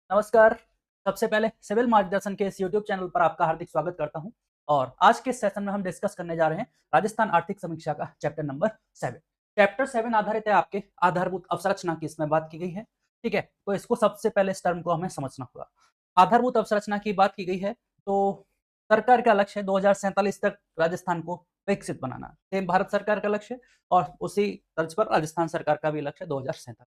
नमस्कार। सबसे पहले सिविल मार्गदर्शन के इस यूट्यूब चैनल पर आपका हार्दिक स्वागत करता हूं। और आज के इस सेशन में हम डिस्कस करने जा रहे हैं राजस्थान आर्थिक समीक्षा का चैप्टर नंबर 7। चैप्टर 7 आधारित है आपके आधारभूत अवसंरचना की, इसमें बात की गई है। ठीक है, तो इसको सबसे पहले इस टर्म को हमें समझना होगा। आधारभूत अवसंरचना की बात की गई है तो सरकार का लक्ष्य है 2047 तक राजस्थान को विकसित बनाना। सेम भारत सरकार का लक्ष्य है और उसी तर्ज पर राजस्थान सरकार का भी लक्ष्य है 2047।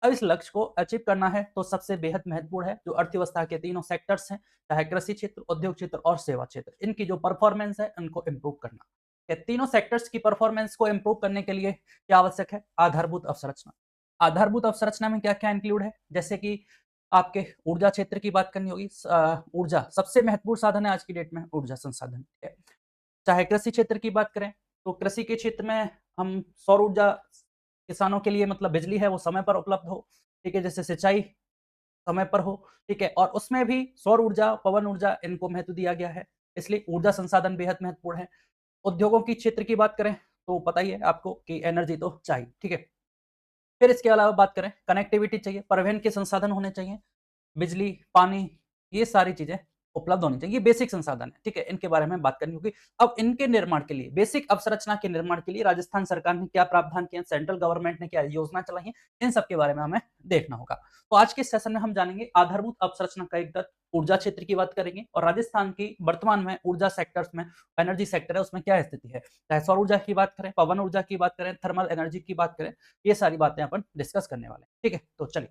अब इस लक्ष्य को अचीव करना है तो सबसे बेहद महत्वपूर्ण है जो अर्थव्यवस्था के तीनों सेक्टर्स हैं, चाहे कृषि क्षेत्र, उद्योग क्षेत्र और सेवा क्षेत्र, इनकी जो परफॉर्मेंस है उनको इम्प्रूव करना। ये तीनों सेक्टर्स की परफॉर्मेंस को इम्प्रूव करने के लिए क्या आवश्यक है? आधारभूत अवसंरचना। आधारभूत अवसंरचना में क्या क्या इंक्लूड है? जैसे कि आपके ऊर्जा क्षेत्र की बात करनी होगी। ऊर्जा सबसे महत्वपूर्ण साधन है आज की डेट में, ऊर्जा संसाधन है। चाहे कृषि क्षेत्र की बात करें तो कृषि के क्षेत्र में हम सौर ऊर्जा, किसानों के लिए मतलब बिजली है वो समय पर उपलब्ध हो, ठीक है, जैसे सिंचाई समय पर हो, ठीक है, और उसमें भी सौर ऊर्जा, पवन ऊर्जा, इनको महत्व दिया गया है, इसलिए ऊर्जा संसाधन बेहद महत्वपूर्ण है। उद्योगों की क्षेत्र की बात करें तो पता ही है आपको कि एनर्जी तो चाहिए, ठीक है। फिर इसके अलावा बात करें, कनेक्टिविटी चाहिए, परिवहन के संसाधन होने चाहिए, बिजली, पानी, ये सारी चीज़ें उपलब्ध होनी चाहिए। ये बेसिक संसाधन है, ठीक है? इनके बारे में बात करनी होगी। अब इनके निर्माण के लिए, बेसिक अवसंरचना के निर्माण के लिए राजस्थान सरकार ने क्या प्रावधान किए हैं, सेंट्रल गवर्नमेंट ने क्या योजना चलाई है, इन सब के बारे में हमें देखना होगा। तो आज के सेशन में हम जानेंगे आधारभूत अवसंरचना का एक तत्व, ऊर्जा क्षेत्र की बात करेंगे और राजस्थान की वर्तमान में ऊर्जा सेक्टर्स में, एनर्जी सेक्टर है उसमें क्या स्थिति है। चाहे सौर ऊर्जा की बात करें, पवन ऊर्जा की बात करें, थर्मल एनर्जी की बात करें, ये सारी बातें अपन डिस्कस करने वाले हैं, ठीक है? तो चलिए।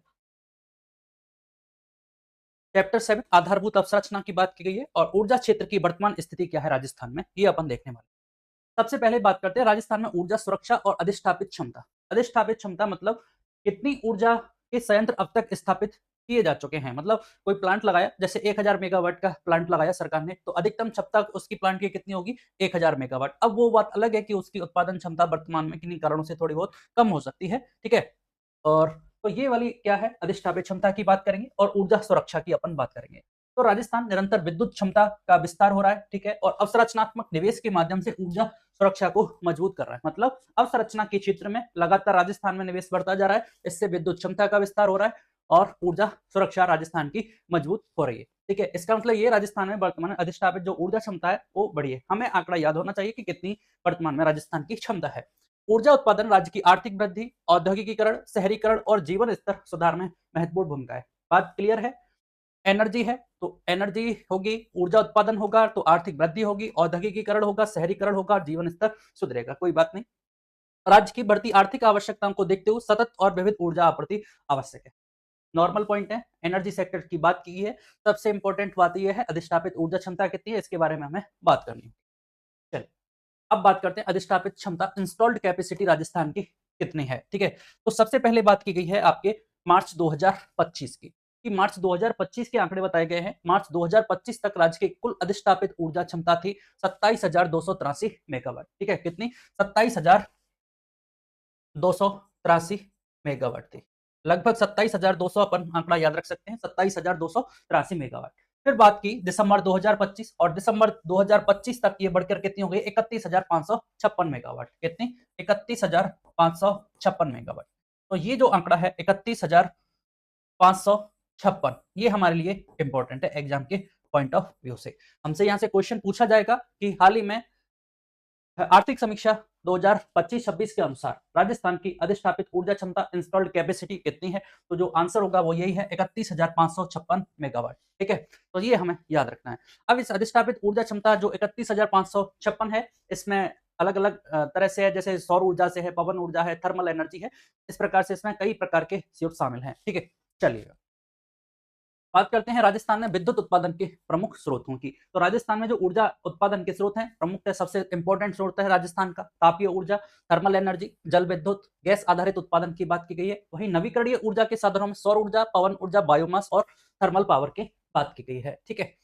चैप्टर 7 आधारभूत अवसंरचना की बात की गई है और ऊर्जा क्षेत्र की वर्तमान स्थिति क्या है राजस्थान में, ये अपन देखने वाले हैं। सबसे पहले बात करते हैं राजस्थान में ऊर्जा सुरक्षा और अधिष्ठापित क्षमता। अधिष्ठापित क्षमता मतलब कितनी ऊर्जा के संयंत्र अब तक स्थापित किए जा चुके हैं। मतलब कोई प्लांट लगाया, जैसे 1000 मेगावाट का प्लांट लगाया सरकार ने, तो अधिकतम क्षमता उसकी प्लांट की कितनी होगी? 1000 मेगावाट। अब वो बात अलग है कि उसकी उत्पादन क्षमता वर्तमान में किन्हीं कारणों से थोड़ी बहुत कम हो सकती है, ठीक है। और तो ये वाली क्या है, अधिष्ठापित क्षमता की बात करेंगे और ऊर्जा सुरक्षा की अपन बात करेंगे। तो राजस्थान निरंतर विद्युत क्षमता का विस्तार हो रहा है, ठीक है, और अवसंरचनात्मक निवेश के माध्यम से ऊर्जा सुरक्षा को मजबूत कर रहा है। मतलब अवसंरचना के क्षेत्र में लगातार राजस्थान में निवेश बढ़ता जा रहा है, इससे विद्युत क्षमता का विस्तार हो रहा है और ऊर्जा सुरक्षा राजस्थान की मजबूत हो रही है, ठीक है। इसका मतलब ये राजस्थान में वर्तमान में अधिष्ठापित जो ऊर्जा क्षमता है वो बढ़ी है। हमें आंकड़ा याद होना चाहिए कि कितनी वर्तमान में राजस्थान की क्षमता है। ऊर्जा उत्पादन राज्य की आर्थिक वृद्धि, औद्योगिकीकरण, शहरीकरण और जीवन स्तर सुधार में महत्वपूर्ण भूमिका है। बात क्लियर है? एनर्जी है तो एनर्जी होगी, ऊर्जा उत्पादन होगा तो आर्थिक वृद्धि होगी, औद्योगिकीकरण होगा, शहरीकरण होगा, जीवन स्तर सुधरेगा। कोई बात नहीं। राज्य की बढ़ती आर्थिक आवश्यकताओं को देखते हुए सतत और विविध ऊर्जा आपूर्ति आवश्यक है। नॉर्मल पॉइंट है, एनर्जी सेक्टर की बात की है। सबसे इंपॉर्टेंट बात यह है अधिष्ठापित ऊर्जा क्षमता कितनी है, इसके बारे में हमें बात करनी है। चलिए, अब बात करते हैं अधिष्ठापित क्षमता, इंस्टॉल्ड कैपेसिटी राजस्थान की कितनी है, ठीक है। तो सबसे पहले बात की गई है आपके मार्च 2025 की, कि मार्च 2025 के आंकड़े बताए गए हैं। मार्च 2025 तक राज्य की कुल अधिष्ठापित ऊर्जा क्षमता थी 27,283 मेगावाट, ठीक है। कितनी? 27,283 मेगावाट थी। लगभग 27,200 अपन आंकड़ा याद रख सकते हैं, 27,283 मेगावाट। फिर बात की दिसंबर 2025 और दिसंबर 2025 तक ये बढ़कर कितनी हो गई? 31,556 मेगावाट। कितनी? 31,556 मेगावाट। तो ये जो आंकड़ा है 31,556, ये हमारे लिए इंपॉर्टेंट है एग्जाम के पॉइंट ऑफ व्यू से। हमसे यहाँ से क्वेश्चन पूछा जाएगा कि हाल ही में आर्थिक समीक्षा 2025-26 के अनुसार राजस्थान की अधिष्ठापित ऊर्जा क्षमता, इंस्टॉल्ड कैपेसिटी कितनी है? तो जो आंसर होगा वो यही है, 31,556 मेगावाट, ठीक है। तो ये हमें याद रखना है। अब इस अधिष्ठापित ऊर्जा क्षमता जो 31,556 है, इसमें अलग अलग तरह से है, जैसे सौर ऊर्जा से है, पवन ऊर्जा है, थर्मल एनर्जी है। इस प्रकार से इसमें कई प्रकार के स्रोत शामिल हैं, ठीक है। चलिए बात करते हैं राजस्थान में विद्युत उत्पादन के प्रमुख स्रोतों की। तो राजस्थान में जो ऊर्जा उत्पादन के स्रोत हैं, प्रमुख सबसे इंपॉर्टेंट स्रोत है राजस्थान का तापीय ऊर्जा, थर्मल एनर्जी, जल विद्युत, गैस आधारित उत्पादन की बात की गई है। वहीं नवीकरणीय ऊर्जा के साधनों में सौर ऊर्जा, पवन ऊर्जा, बायोमास और थर्मल पावर की बात की गई है, ठीक है।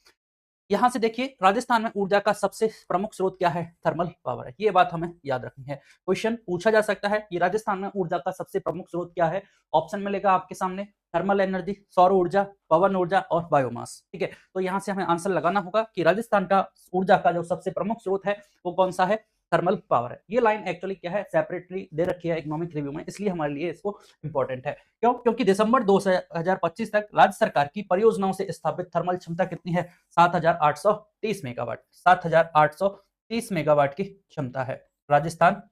यहाँ से देखिए राजस्थान में ऊर्जा का सबसे प्रमुख स्रोत क्या है? थर्मल पावर है। ये बात हमें याद रखनी है। क्वेश्चन पूछा जा सकता है कि राजस्थान में ऊर्जा का सबसे प्रमुख स्रोत क्या है? ऑप्शन मिलेगा आपके सामने, थर्मल एनर्जी, सौर ऊर्जा, पवन ऊर्जा और बायोमास, ठीक है। तो यहाँ से हमें आंसर लगाना होगा कि राजस्थान का ऊर्जा का जो सबसे प्रमुख स्रोत है वो कौन सा है? थर्मल पावर है। ये लाइन एक्चुअली क्या है, सेपरेटली दे रखी है इकोनॉमिक रिव्यू में, इसलिए हमारे लिए इसको इंपॉर्टेंट है। क्यों? क्योंकि दिसंबर 2025 तक राज्य सरकार की परियोजनाओं से स्थापित थर्मल क्षमता कितनी है, 7830 मेगावाट। 7830 मेगावाट की क्षमता है। राजस्थान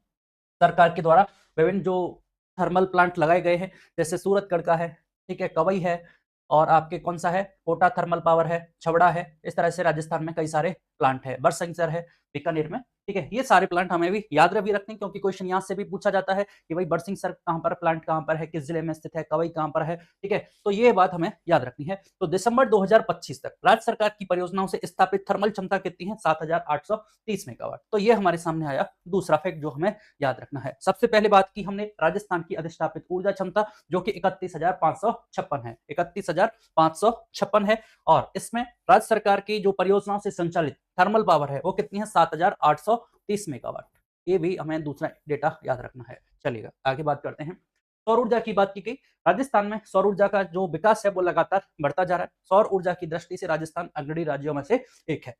सरकार के द्वारा विभिन्न जो थर्मल प्लांट लगाए गए हैं, जैसे सूरतगढ़ का है, ठीक है, कवई है, और आपके कौन सा है, कोटा थर्मल पावर है, छबड़ा है। इस तरह से राजस्थान में कई सारे प्लांट है, बरसिंगसर है बीकानेर में, ठीक है। ये सारे प्लांट हमें भी याद भी रखने, क्योंकि क्वेश्चन यहाँ से भी पूछा जाता है कि भाई बरसिंगसर कहाँ पर, प्लांट कहाँ पर है, किस जिले में स्थित है, कवई कहाँ पर है, ठीक है। तो ये बात हमें याद रखनी है। तो दिसंबर 2025 तक राज्य सरकार की परियोजनाओं से स्थापित थर्मल क्षमता कितनी है, 7830 मेगावाट। तो ये हमारे सामने आया दूसरा फैक्ट जो हमें याद रखना है। सबसे पहले बात की हमने राजस्थान की अधिष्ठापित ऊर्जा क्षमता, जो कि 31,556 है, 31,556 है। और इसमें राज्य सरकार की जो परियोजनाओं से संचालित थर्मल पावर है वो कितनी है, 7830 मेगावाट। ये भी हमें दूसरा डेटा याद रखना है। चलिएगा आगे बात करते हैं। सौर ऊर्जा की बात की गई। राजस्थान में सौर ऊर्जा का जो विकास है वो लगातार बढ़ता जा रहा है। सौर ऊर्जा की दृष्टि से राजस्थान अग्रणी राज्यों में से एक है,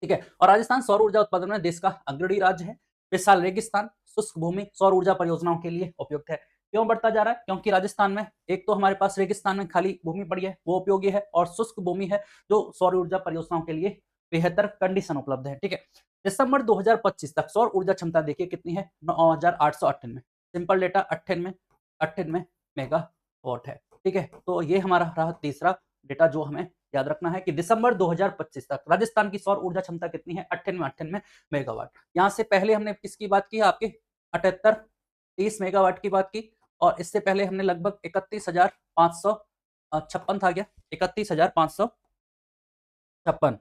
ठीक है। और राजस्थान सौर ऊर्जा उत्पादन में देश का अग्रणी राज्य है। विशाल रेगिस्तान, शुष्क भूमि सौर ऊर्जा परियोजनाओं के लिए उपयुक्त है। क्यों बढ़ता जा रहा है? क्योंकि राजस्थान में एक तो हमारे पास रेगिस्तान में खाली भूमि पड़ी है, वो उपयोगी है, और शुष्क भूमि है जो सौर ऊर्जा परियोजनाओं के लिए बेहतर कंडीशन उपलब्ध है, ठीक है। दिसंबर 2025 तक सौर ऊर्जा क्षमता देखिए कितनी है, 9898। सिंपल डेटा 98 मेगावाट है, ठीक है। तो ये हमारा रहा तीसरा डेटा जो हमें याद रखना है कि दिसंबर 2025 तक राजस्थान की सौर ऊर्जा क्षमता कितनी है, 98 मेगावाट। यहां से पहले हमने किसकी बात की, आपके 7830 मेगावाट की बात की, और इससे पहले हमने लगभग 31,556 था क्या, 31,556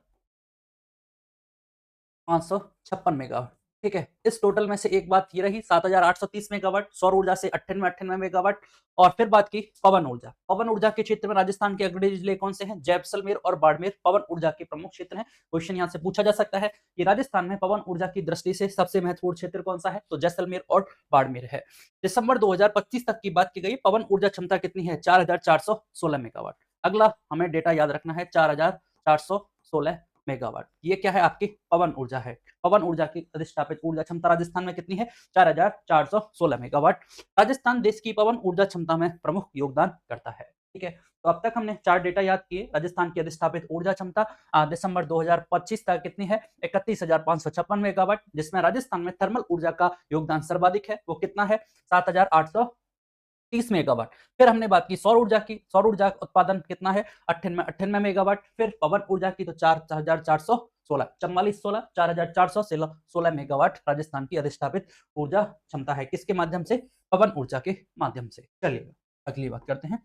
556 मेगावाट, ठीक है। इस टोटल में से एक बात ये रही 7830 मेगावाट सौर ऊर्जा से 98 मेगावाट। और फिर बात की पवन ऊर्जा। पवन ऊर्जा के क्षेत्र में राजस्थान के अग्रणी जिले कौन से हैं, जैसलमेर और बाड़मेर पवन ऊर्जा के प्रमुख क्षेत्र हैं। क्वेश्चन यहाँ से पूछा जा सकता है कि राजस्थान में पवन ऊर्जा की दृष्टि से सबसे महत्वपूर्ण क्षेत्र कौन सा है, तो जैसलमेर और बाड़मेर है। दिसंबर 2025 तक की बात की गई, पवन ऊर्जा क्षमता कितनी है, 4416 मेगावाट। अगला हमें डेटा याद रखना है, 4416 मेगावाट। ये क्या है, आपकी पवन ऊर्जा है। पवन ऊर्जा की अधिष्ठापित ऊर्जा क्षमता राजस्थान में कितनी है, 4416 मेगावाट। राजस्थान देश की पवन ऊर्जा क्षमता में प्रमुख योगदान करता है, ठीक है। तो अब तक हमने 4 डेटा याद किए। राजस्थान की अधिष्ठापित ऊर्जा क्षमता दिसंबर 2025 तक कितनी है, 31,556 मेगावाट, जिसमें राजस्थान में थर्मल ऊर्जा का योगदान सर्वाधिक है। वो कितना है, 7,830 मेगावाट। फिर हमने बात की सौर ऊर्जा की। सौर ऊर्जा उत्पादन कितना है, 98 मेगावाट। फिर पवन ऊर्जा की तो 4416 4416 मेगावाट राजस्थान की अधिष्ठापित ऊर्जा क्षमता है। किसके माध्यम से, पवन ऊर्जा के माध्यम से। चलिए अगली बात करते हैं।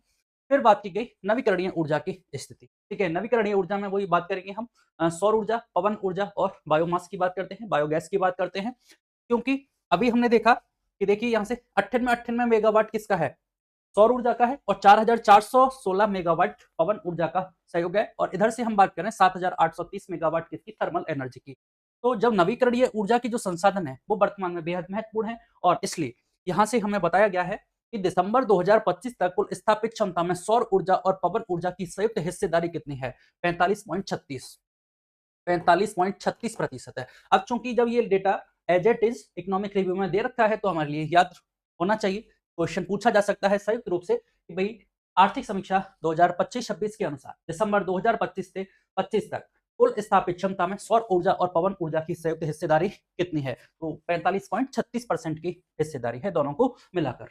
फिर बात की गई नवीकरणीय ऊर्जा की स्थिति, ठीक है। नवीकरणीय ऊर्जा में वही बात करेंगे हम, सौर ऊर्जा, पवन ऊर्जा और बायोमास की बात करते हैं, बायोगैस की बात करते हैं। क्योंकि अभी हमने देखा कि देखिए यहाँ से 98 मेगावाट किसका है, सौर ऊर्जा का है, और 4416 मेगावाट पवन ऊर्जा का सहयोग है। और इधर से हम बात करें 7830 मेगावाट किसकी, थर्मल एनर्जी की। तो जब नवीकरणीय ऊर्जा की जो संसाधन है वो वर्तमान में बेहद महत्वपूर्ण है, और इसलिए यहाँ से हमें बताया गया है कि दिसंबर 2025 तक कुल स्थापित क्षमता में सौर ऊर्जा और पवन ऊर्जा की संयुक्त हिस्सेदारी कितनी है, 45.36% है। अब चूंकि जब ये data as it is economic review में दे रखा है तो हमारे लिए याद होना चाहिए। क्वेश्चन पूछा जा सकता है संयुक्त रूप से कि भाई आर्थिक समीक्षा 2025-26 के अनुसार दिसंबर 2025 से 25 तक कुल स्थापित क्षमता में सौर ऊर्जा और पवन ऊर्जा की संयुक्त हिस्सेदारी कितनी है, तो 45.36% की हिस्सेदारी है दोनों को मिलाकर।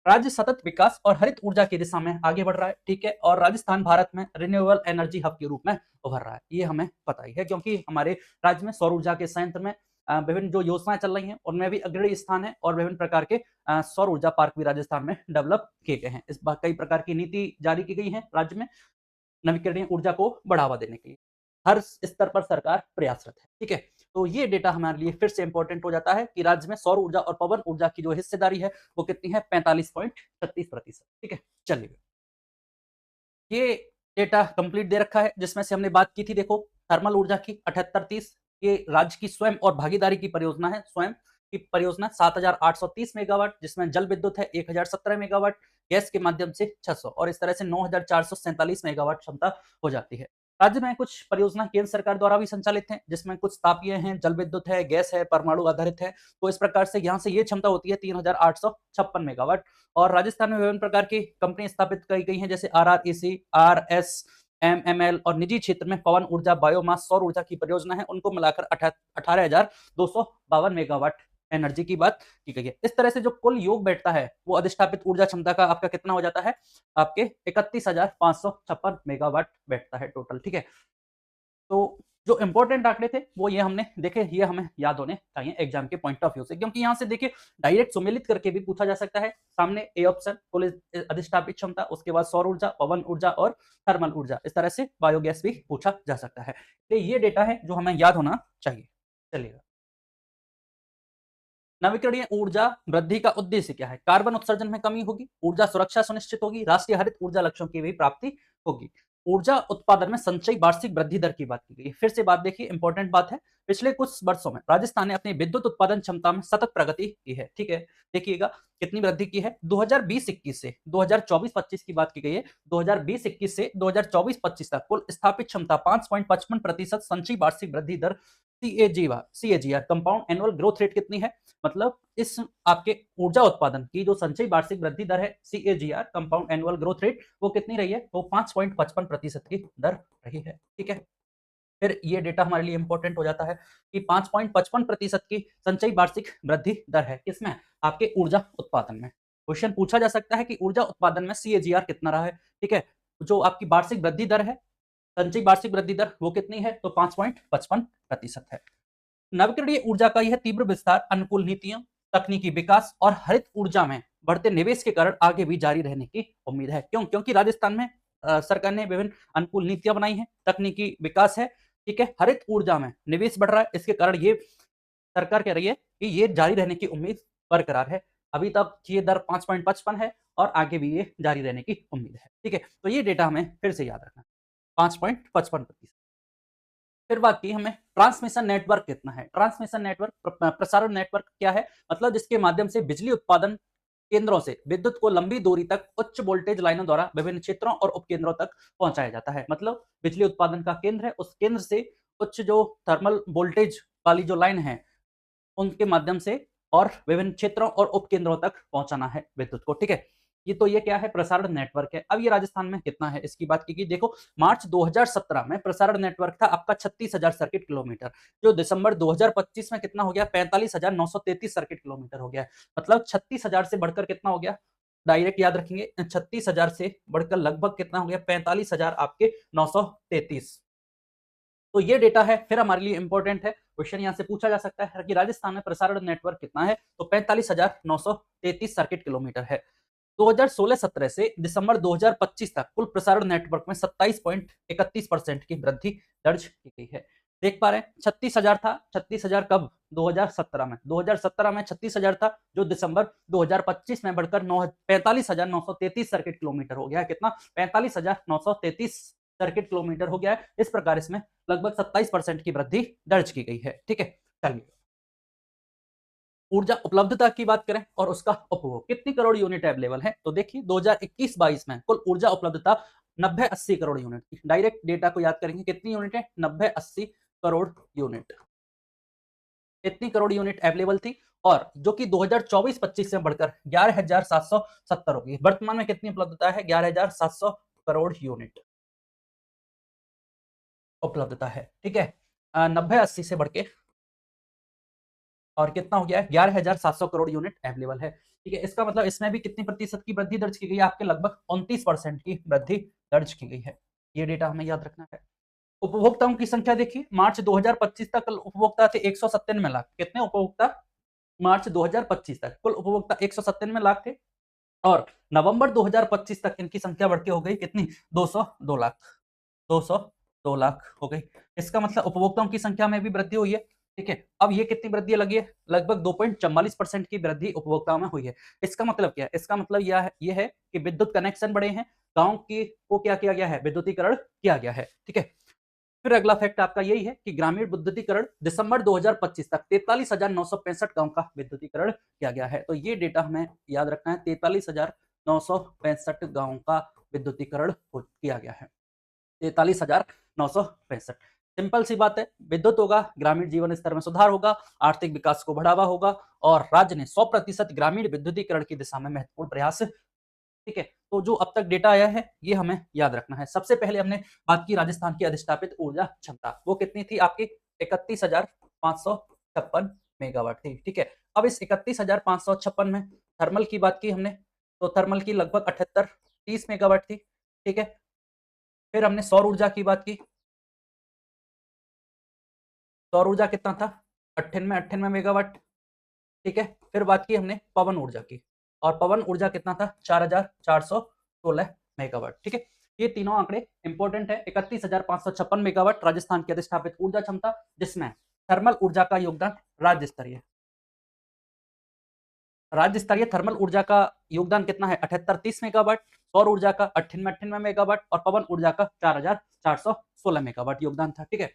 राज्य सतत विकास और हरित ऊर्जा की दिशा में आगे बढ़ रहा है, ठीक है। और राजस्थान भारत में रिन्यूएबल एनर्जी हब के रूप में उभर रहा है, ये हमें पता ही है, क्योंकि हमारे राज्य में सौर ऊर्जा के संयंत्र में विभिन्न जो योजनाएं चल रही हैं उनमें भी अग्रणी स्थान है, और विभिन्न प्रकार के सौर ऊर्जा पार्क भी राजस्थान में डेवलप किए गए हैं। इस बार कई प्रकार की नीति जारी की गई है राज्य में नवीकरणीय ऊर्जा को बढ़ावा देने के लिए। हर स्तर पर सरकार प्रयासरत है, ठीक है। तो ये डेटा हमारे लिए फिर से इंपॉर्टेंट हो जाता है कि राज्य में सौर ऊर्जा और पवन ऊर्जा की जो हिस्सेदारी है वो कितनी है, 45.36%, ठीक है। चलिए ये डेटा कंप्लीट दे रखा है, जिसमें से हमने बात की थी, देखो थर्मल ऊर्जा की 7830, ये राज्य की स्वयं और भागीदारी की परियोजना है। स्वयं की परियोजना 7830 मेगावाट, जिसमें जल विद्युत है 1017 मेगावाट, गैस के माध्यम से 600, और इस तरह से 9447 मेगावाट क्षमता हो जाती है। राज्य में कुछ परियोजना केंद्र सरकार द्वारा भी संचालित हैं, जिसमें कुछ तापीय हैं, जल विद्युत है, गैस है, परमाणु आधारित है। तो इस प्रकार से यहाँ से ये क्षमता होती है 3856 मेगावाट। और राजस्थान में विभिन्न प्रकार की कंपनी स्थापित की गई हैं, जैसे RREC, RSMML, और निजी क्षेत्र में पवन ऊर्जा, बायोमास, सौर ऊर्जा की परियोजना है, उनको मिलाकर 18,252 मेगावाट एनर्जी की बात की गई है। इस तरह से जो कुल योग बैठता है वो अधिष्ठापित ऊर्जा क्षमता का आपका कितना हो जाता है, आपके 31,556 मेगावाट बैठता है टोटल। ठीक है, तो जो इंपॉर्टेंट आंकड़े थे वो ये हमने देखे, ये हमें याद होने चाहिए एग्जाम के पॉइंट ऑफ व्यू से, क्योंकि यहाँ से देखिए डायरेक्ट सुमेलित करके भी पूछा जा सकता है। सामने ए ऑप्शन कुल अधिष्ठापित क्षमता, उसके बाद सौर ऊर्जा, पवन ऊर्जा और थर्मल ऊर्जा, इस तरह से बायोगैस भी पूछा जा सकता है। तो ये डेटा है जो हमें याद होना चाहिए। चलिएगा, नवीकरणीय ऊर्जा वृद्धि का उद्देश्य क्या है? कार्बन उत्सर्जन में कमी होगी, ऊर्जा सुरक्षा सुनिश्चित होगी, राष्ट्रीय हरित ऊर्जा लक्ष्यों की भी प्राप्ति होगी। ऊर्जा उत्पादन में संचयी वार्षिक वृद्धि दर की बात की गई। फिर से बात देखिए, इंपॉर्टेंट बात है। पिछले कुछ वर्षों में राजस्थान ने अपनी विद्युत उत्पादन क्षमता में सतत प्रगति की है। ठीक है, देखिएगा कितनी वृद्धि की है। 2020-21 से 2024-25 की बात की गई है। 2020-21 से 2024-25 तक कुल स्थापित क्षमता 5.55% संचयी वार्षिक वृद्धि दर CAGR compound annual growth rate कितनी है? मतलब इस आपके ऊर्जा उत्पादन की जो संचयी वार्षिक वृद्धि दर है CAGR compound annual growth rate, वो कितनी रही है? वो 5.55% की दर रही है। ठीक है, फिर ये डेटा हमारे लिए इंपॉर्टेंट हो जाता है कि 5.55% की संचयी वार्षिक वृद्धि दर है किसमें? आपके ऊर्जा उत्पादन में। क्वेश्चन पूछा जा सकता है कि ऊर्जा उत्पादन में CAGR कितना रहा है। ठीक है, जो आपकी वार्षिक वृद्धि दर है, संचयी वार्षिक वृद्धि दर, वो कितनी है? तो 5.55% है। नवीकरणीय ऊर्जा का यह तीव्र विस्तार अनुकूल नीतियों, तकनीकी विकास और हरित ऊर्जा में बढ़ते निवेश के कारण आगे भी जारी रहने की उम्मीद है। क्यों? क्योंकि राजस्थान में सरकार ने विभिन्न अनुकूल नीतियां बनाई हैं, तकनीकी विकास है, ठीक है, हरित ऊर्जा में निवेश बढ़ रहा है, इसके कारण ये सरकार कह रही है कि ये जारी रहने की उम्मीद बरकरार है। अभी तक ये दर 5.55 है और आगे भी ये जारी रहने की उम्मीद है। ठीक है, तो ये डेटा हमें फिर से याद रखना, 5.55%। फिर बात की हमने ट्रांसमिशन नेटवर्क कितना है। ट्रांसमिशन नेटवर्क प्रसारण नेटवर्क क्या है? मतलब जिसके माध्यम से बिजली उत्पादन केंद्रों से विद्युत को लंबी दूरी तक उच्च वोल्टेज लाइनों द्वारा विभिन्न क्षेत्रों और उपकेंद्रों तक पहुंचाया जाता है। मतलब बिजली उत्पादन का केंद्र है, उस केंद्र से उच्च जो थर्मल वोल्टेज वाली जो लाइन है उनके माध्यम से और विभिन्न क्षेत्रों और उपकेंद्रों तक पहुंचाना है विद्युत को। ठीक है, ये तो ये क्या है? प्रसारण नेटवर्क है। अब ये राजस्थान में कितना है इसकी बात की। देखो, मार्च 2017 में प्रसारण नेटवर्क था आपका 36,000 सर्किट किलोमीटर, जो दिसंबर 2025 में कितना हो गया? 45,933 सर्किट किलोमीटर हो गया। मतलब 36,000 से बढ़कर कितना हो गया? डायरेक्ट याद रखेंगे, 36,000 से बढ़कर लगभग कितना हो गया? 45,000 आपके 933। तो ये डेटा है, फिर हमारे लिए इंपॉर्टेंट है। क्वेश्चन यहाँ से पूछा जा सकता है कि राजस्थान में प्रसारण नेटवर्क कितना है? तो 45,933 सर्किट किलोमीटर है। 2016-17 से दिसंबर 2025 तक कुल प्रसारण नेटवर्क में 27.31% की वृद्धि दर्ज की गई है। देख पा रहे हैं 36,000 था। 36,000 कब? 2017 में। 2017 में 36,000 था, जो दिसंबर 2025 में बढ़कर 45,933 सर्किट किलोमीटर हो गया है। कितना? 45,933 सर्किट किलोमीटर हो गया है। इस प्रकार इसमें लगभग 27% की वृद्धि दर्ज की गई है। ठीक है, चलिए ऊर्जा उपलब्धता की बात करें और उसका उपभोग, कितनी करोड़ यूनिट अवेलेबल है? तो देखिए 2021-22 में कुल ऊर्जा उपलब्धता 90-80 करोड़ यूनिट की। डायरेक्ट डेटा को याद करेंगे, कितनी यूनिट है? 90-80 करोड़ यूनिट। इतनी करोड़ यूनिट अवेलेबल थी, और जो कि 2024-25 से बढ़कर 11,770 हो गई। वर्तमान में कितनी उपलब्धता है? 11,700 करोड़ यूनिट उपलब्धता है। ठीक है, 90-80 से बढ़ के और कितना हो गया है? 11,700 करोड़ यूनिट अवेलेबल है। ठीक है, इसका मतलब इसमें भी कितनी प्रतिशत की वृद्धि दर्ज की गई है? आपके लगभग 29% की वृद्धि दर्ज की गई है। ये डेटा हमें याद रखना है। उपभोक्ताओं की संख्या देखिए, मार्च 2025 तक उपभोक्ता थे 197 लाख। कितने उपभोक्ता? मार्च 2025 तक कुल उपभोक्ता 197 लाख थे, और नवंबर 2025 तक इनकी संख्या बढ़ के हो गई कितनी? 202 लाख। 202 लाख हो गई। इसका मतलब उपभोक्ताओं की संख्या में भी वृद्धि हुई है। ठीक है, अब ये कितनी वृद्धि लगी है? लगभग 2.44% की वृद्धि उपभोक्ताओं में हुई है। इसका मतलब क्या है? इसका मतलब यह है कि विद्युत कनेक्शन बढ़े हैं, गांव की को क्या किया गया है? विद्युतीकरण किया गया है। ठीक है, फिर अगला फैक्ट आपका यही है कि ग्रामीण विद्युतीकरण दिसंबर 2025 तक 43,965 गांव का विद्युतीकरण किया गया है। तो ये डेटा हमें याद रखना है, 43,965 गांव का विद्युतीकरण किया गया है। 43,965। सिंपल सी बात है, विद्युत होगा, ग्रामीण जीवन स्तर में सुधार होगा, आर्थिक विकास को बढ़ावा होगा और राज्य ने 100% ग्रामीण विद्युतीकरण की दिशा में महत्वपूर्ण प्रयास, ठीक है। तो जो अब तक डेटा आया है ये हमें याद रखना है। सबसे पहले हमने बात की राजस्थान की अधिष्ठापित ऊर्जा क्षमता, वो कितनी थी आपकी 31,556 मेगावाट थी, ठीक है। अब इस 31,556 में थर्मल की बात की हमने, तो थर्मल की लगभग 78-30 मेगावाट थी, ठीक है। फिर हमने सौर ऊर्जा की बात की, सौर ऊर्जा कितना था 98 मेगावाट, ठीक है। फिर बात की हमने पवन ऊर्जा की, और पवन ऊर्जा कितना था 4,416 मेगावाट, ठीक है। ये तीनों आंकड़े इंपॉर्टेंट है। 31,556 मेगावाट राजस्थान की अधिष्ठापित ऊर्जा क्षमता, जिसमें थर्मल ऊर्जा का योगदान राज्य स्तरीय थर्मल ऊर्जा का योगदान कितना है 78-30 मेगावाट, सौर ऊर्जा का 98 मेगावाट और पवन ऊर्जा का 4,416 मेगावाट योगदान था, ठीक है।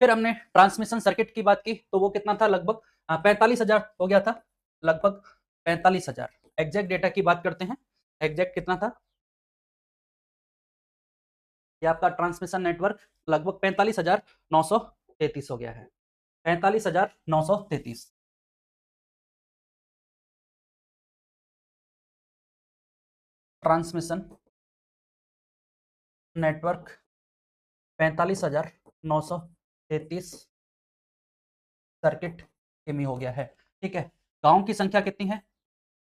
फिर हमने ट्रांसमिशन सर्किट की बात की, तो वो कितना था लगभग 45,000 हो गया था, लगभग 45,000। एग्जैक्ट डेटा की बात करते हैं, एग्जैक्ट कितना था, ये आपका ट्रांसमिशन नेटवर्क लगभग 45,933 हो गया है, 45,933। ट्रांसमिशन नेटवर्क 45,933 सर्किट किमी हो गया है, ठीक है। गांव की संख्या कितनी है,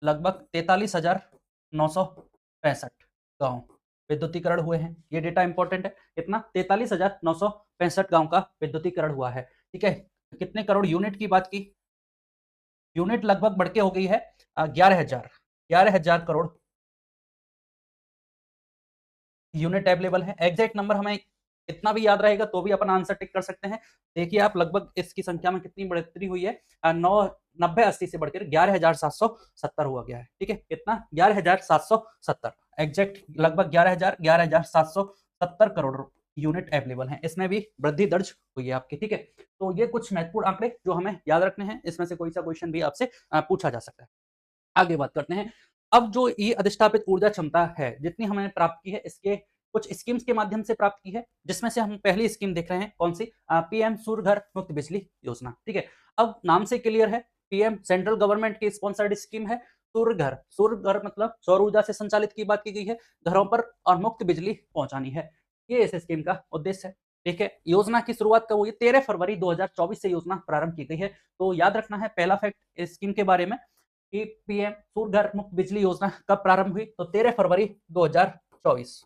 लगभग 43,965 गांव विद्युतीकरण हुए हैं। ये डेटा इंपॉर्टेंट है, कितना 43,965 गांव का विद्युतीकरण हुआ है, ठीक है। कितने करोड़ यूनिट की बात की, यूनिट लगभग बढ़ के हो गई है 11,000 करोड़ यूनिट अवेलेबल है। एग्जैक्ट नंबर हमें इतना भी याद रहेगा तो भी अपन आंसर टिक कर सकते हैं। देखिए आप लगभग इसकी संख्या में कितनी बढ़ोतरी हुई है, 90-80 से बढ़कर 11,770 हुआ गया है, ठीक है। कितना 11,770, एग्जैक्ट लगभग 11,770 करोड़ यूनिट अवेलेबल हैं, इसमें भी वृद्धि दर्ज हुई है आपकी, ठीक है। तो ये कुछ महत्वपूर्ण आंकड़े जो हमें याद रखने हैं, इसमें से कोई सा क्वेश्चन भी आपसे पूछा जा सकता है। आगे बात करते हैं। अब जो ये अधिष्ठापित ऊर्जा क्षमता है जितनी हमने प्राप्त की है, इसके कुछ स्कीम्स के माध्यम से प्राप्त की है, जिसमें से हम पहली स्कीम देख रहे हैं कौन सी, पीएम सूर्य घर मुफ्त बिजली योजना, ठीक है। अब नाम से क्लियर है, पीएम सेंट्रल गवर्नमेंट की स्पॉन्सर्ड स्कीम है। सूर्य घर मतलब सौर ऊर्जा से संचालित की बात की गई है, घरों पर और मुफ्त बिजली पहुंचानी है, ये इस स्कीम का उद्देश्य है, ठीक है। योजना की शुरुआत कब हुई, 13 फरवरी 2024 से योजना प्रारंभ की गई है। तो याद रखना है पहला फैक्ट इस स्कीम के बारे में कि पीएम सूर्य घर मुफ्त बिजली योजना कब प्रारंभ हुई, तो 13 फरवरी 2024,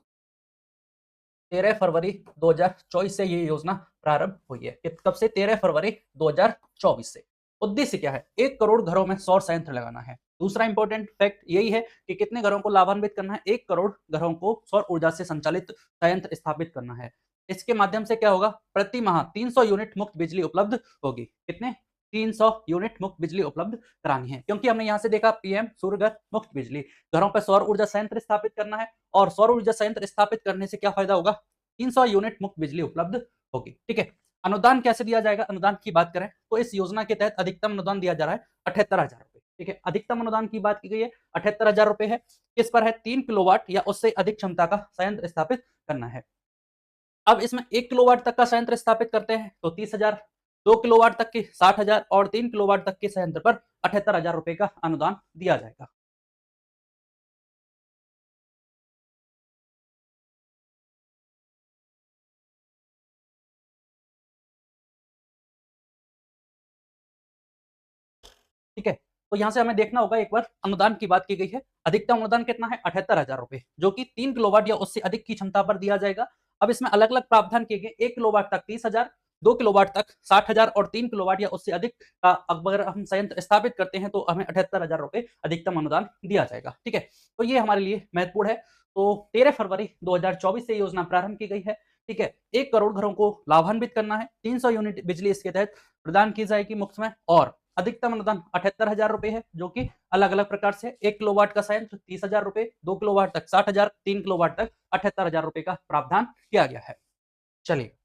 13 फरवरी 2024 से ये योजना प्रारंभ हुई है। कब से, 13 फरवरी 2024 से। उद्देश्य क्या है, 1 करोड़ घरों में सौर संयंत्र लगाना है। दूसरा इंपॉर्टेंट फैक्ट यही है कि कितने घरों को लाभान्वित करना है, 1 करोड़ घरों को सौर ऊर्जा से संचालित संयंत्र स्थापित करना है। इसके माध्यम से क्या होगा, प्रति माह 300 यूनिट मुफ्त बिजली उपलब्ध होगी। कितने, 300 यूनिट मुफ्त बिजली उपलब्ध करानी है, क्योंकि हमने यहां से देखा पीएम सूर्य घर मुफ्त बिजली, घरों पर सौर ऊर्जा संयंत्र स्थापित करना है, और सौर ऊर्जा संयंत्र स्थापित करने से क्या फायदा होगा, 300 यूनिट मुफ्त बिजली उपलब्ध होगी, ठीक है। अनुदान कैसे दिया जाएगा, अनुदान की बात करें तो इस योजना के तहत अधिकतम अनुदान दिया जा रहा है 78,000 रुपए, ठीक है। अधिकतम अनुदान की बात की गई है 78,000 रुपए है। किस पर है, 3 किलोवाट या उससे अधिक क्षमता का संयंत्र स्थापित करना है। अब इसमें 1 किलोवाट तक का संयंत्र स्थापित करते हैं तो 30,000, 2 किलोवाट तक के 60,000 और 3 किलोवाट तक के संयंत्र पर 78,000 रुपए का अनुदान दिया जाएगा। ठीक है, तो यहाँ से हमें देखना होगा, एक बार अनुदान की बात की गई है, अधिकतम अनुदान कितना है 78,000 रुपए, जो कि 3 किलोवाट या उससे अधिक की क्षमता पर दिया जाएगा। अब इसमें अलग अलग प्रावधान किए गए, 1 किलोवाट तक 30,000, 2 किलोवाट तक 60,000 और 3 किलोवाट या उससे अधिक का अगर हम संयंत्र स्थापित करते हैं तो हमें 78,000 रुपए अधिकतम अनुदान दिया जाएगा, ठीक है। तो ये हमारे लिए महत्वपूर्ण है। तो 13 फरवरी 2024 से योजना प्रारंभ की गई है, ठीक है। 1 करोड़ घरों को लाभान्वित करना है, 300 यूनिट बिजली इसके तहत प्रदान की जाएगी मुफ्त में, और अधिकतम अनुदान 78,000 रुपए है, जो कि अलग अलग प्रकार से 1 किलोवाट का संयंत्र 30,000 रुपए, 2 किलोवाट तक 60,000, 3 किलोवाट तक 78,000 रुपए का प्रावधान किया गया है। चलिए,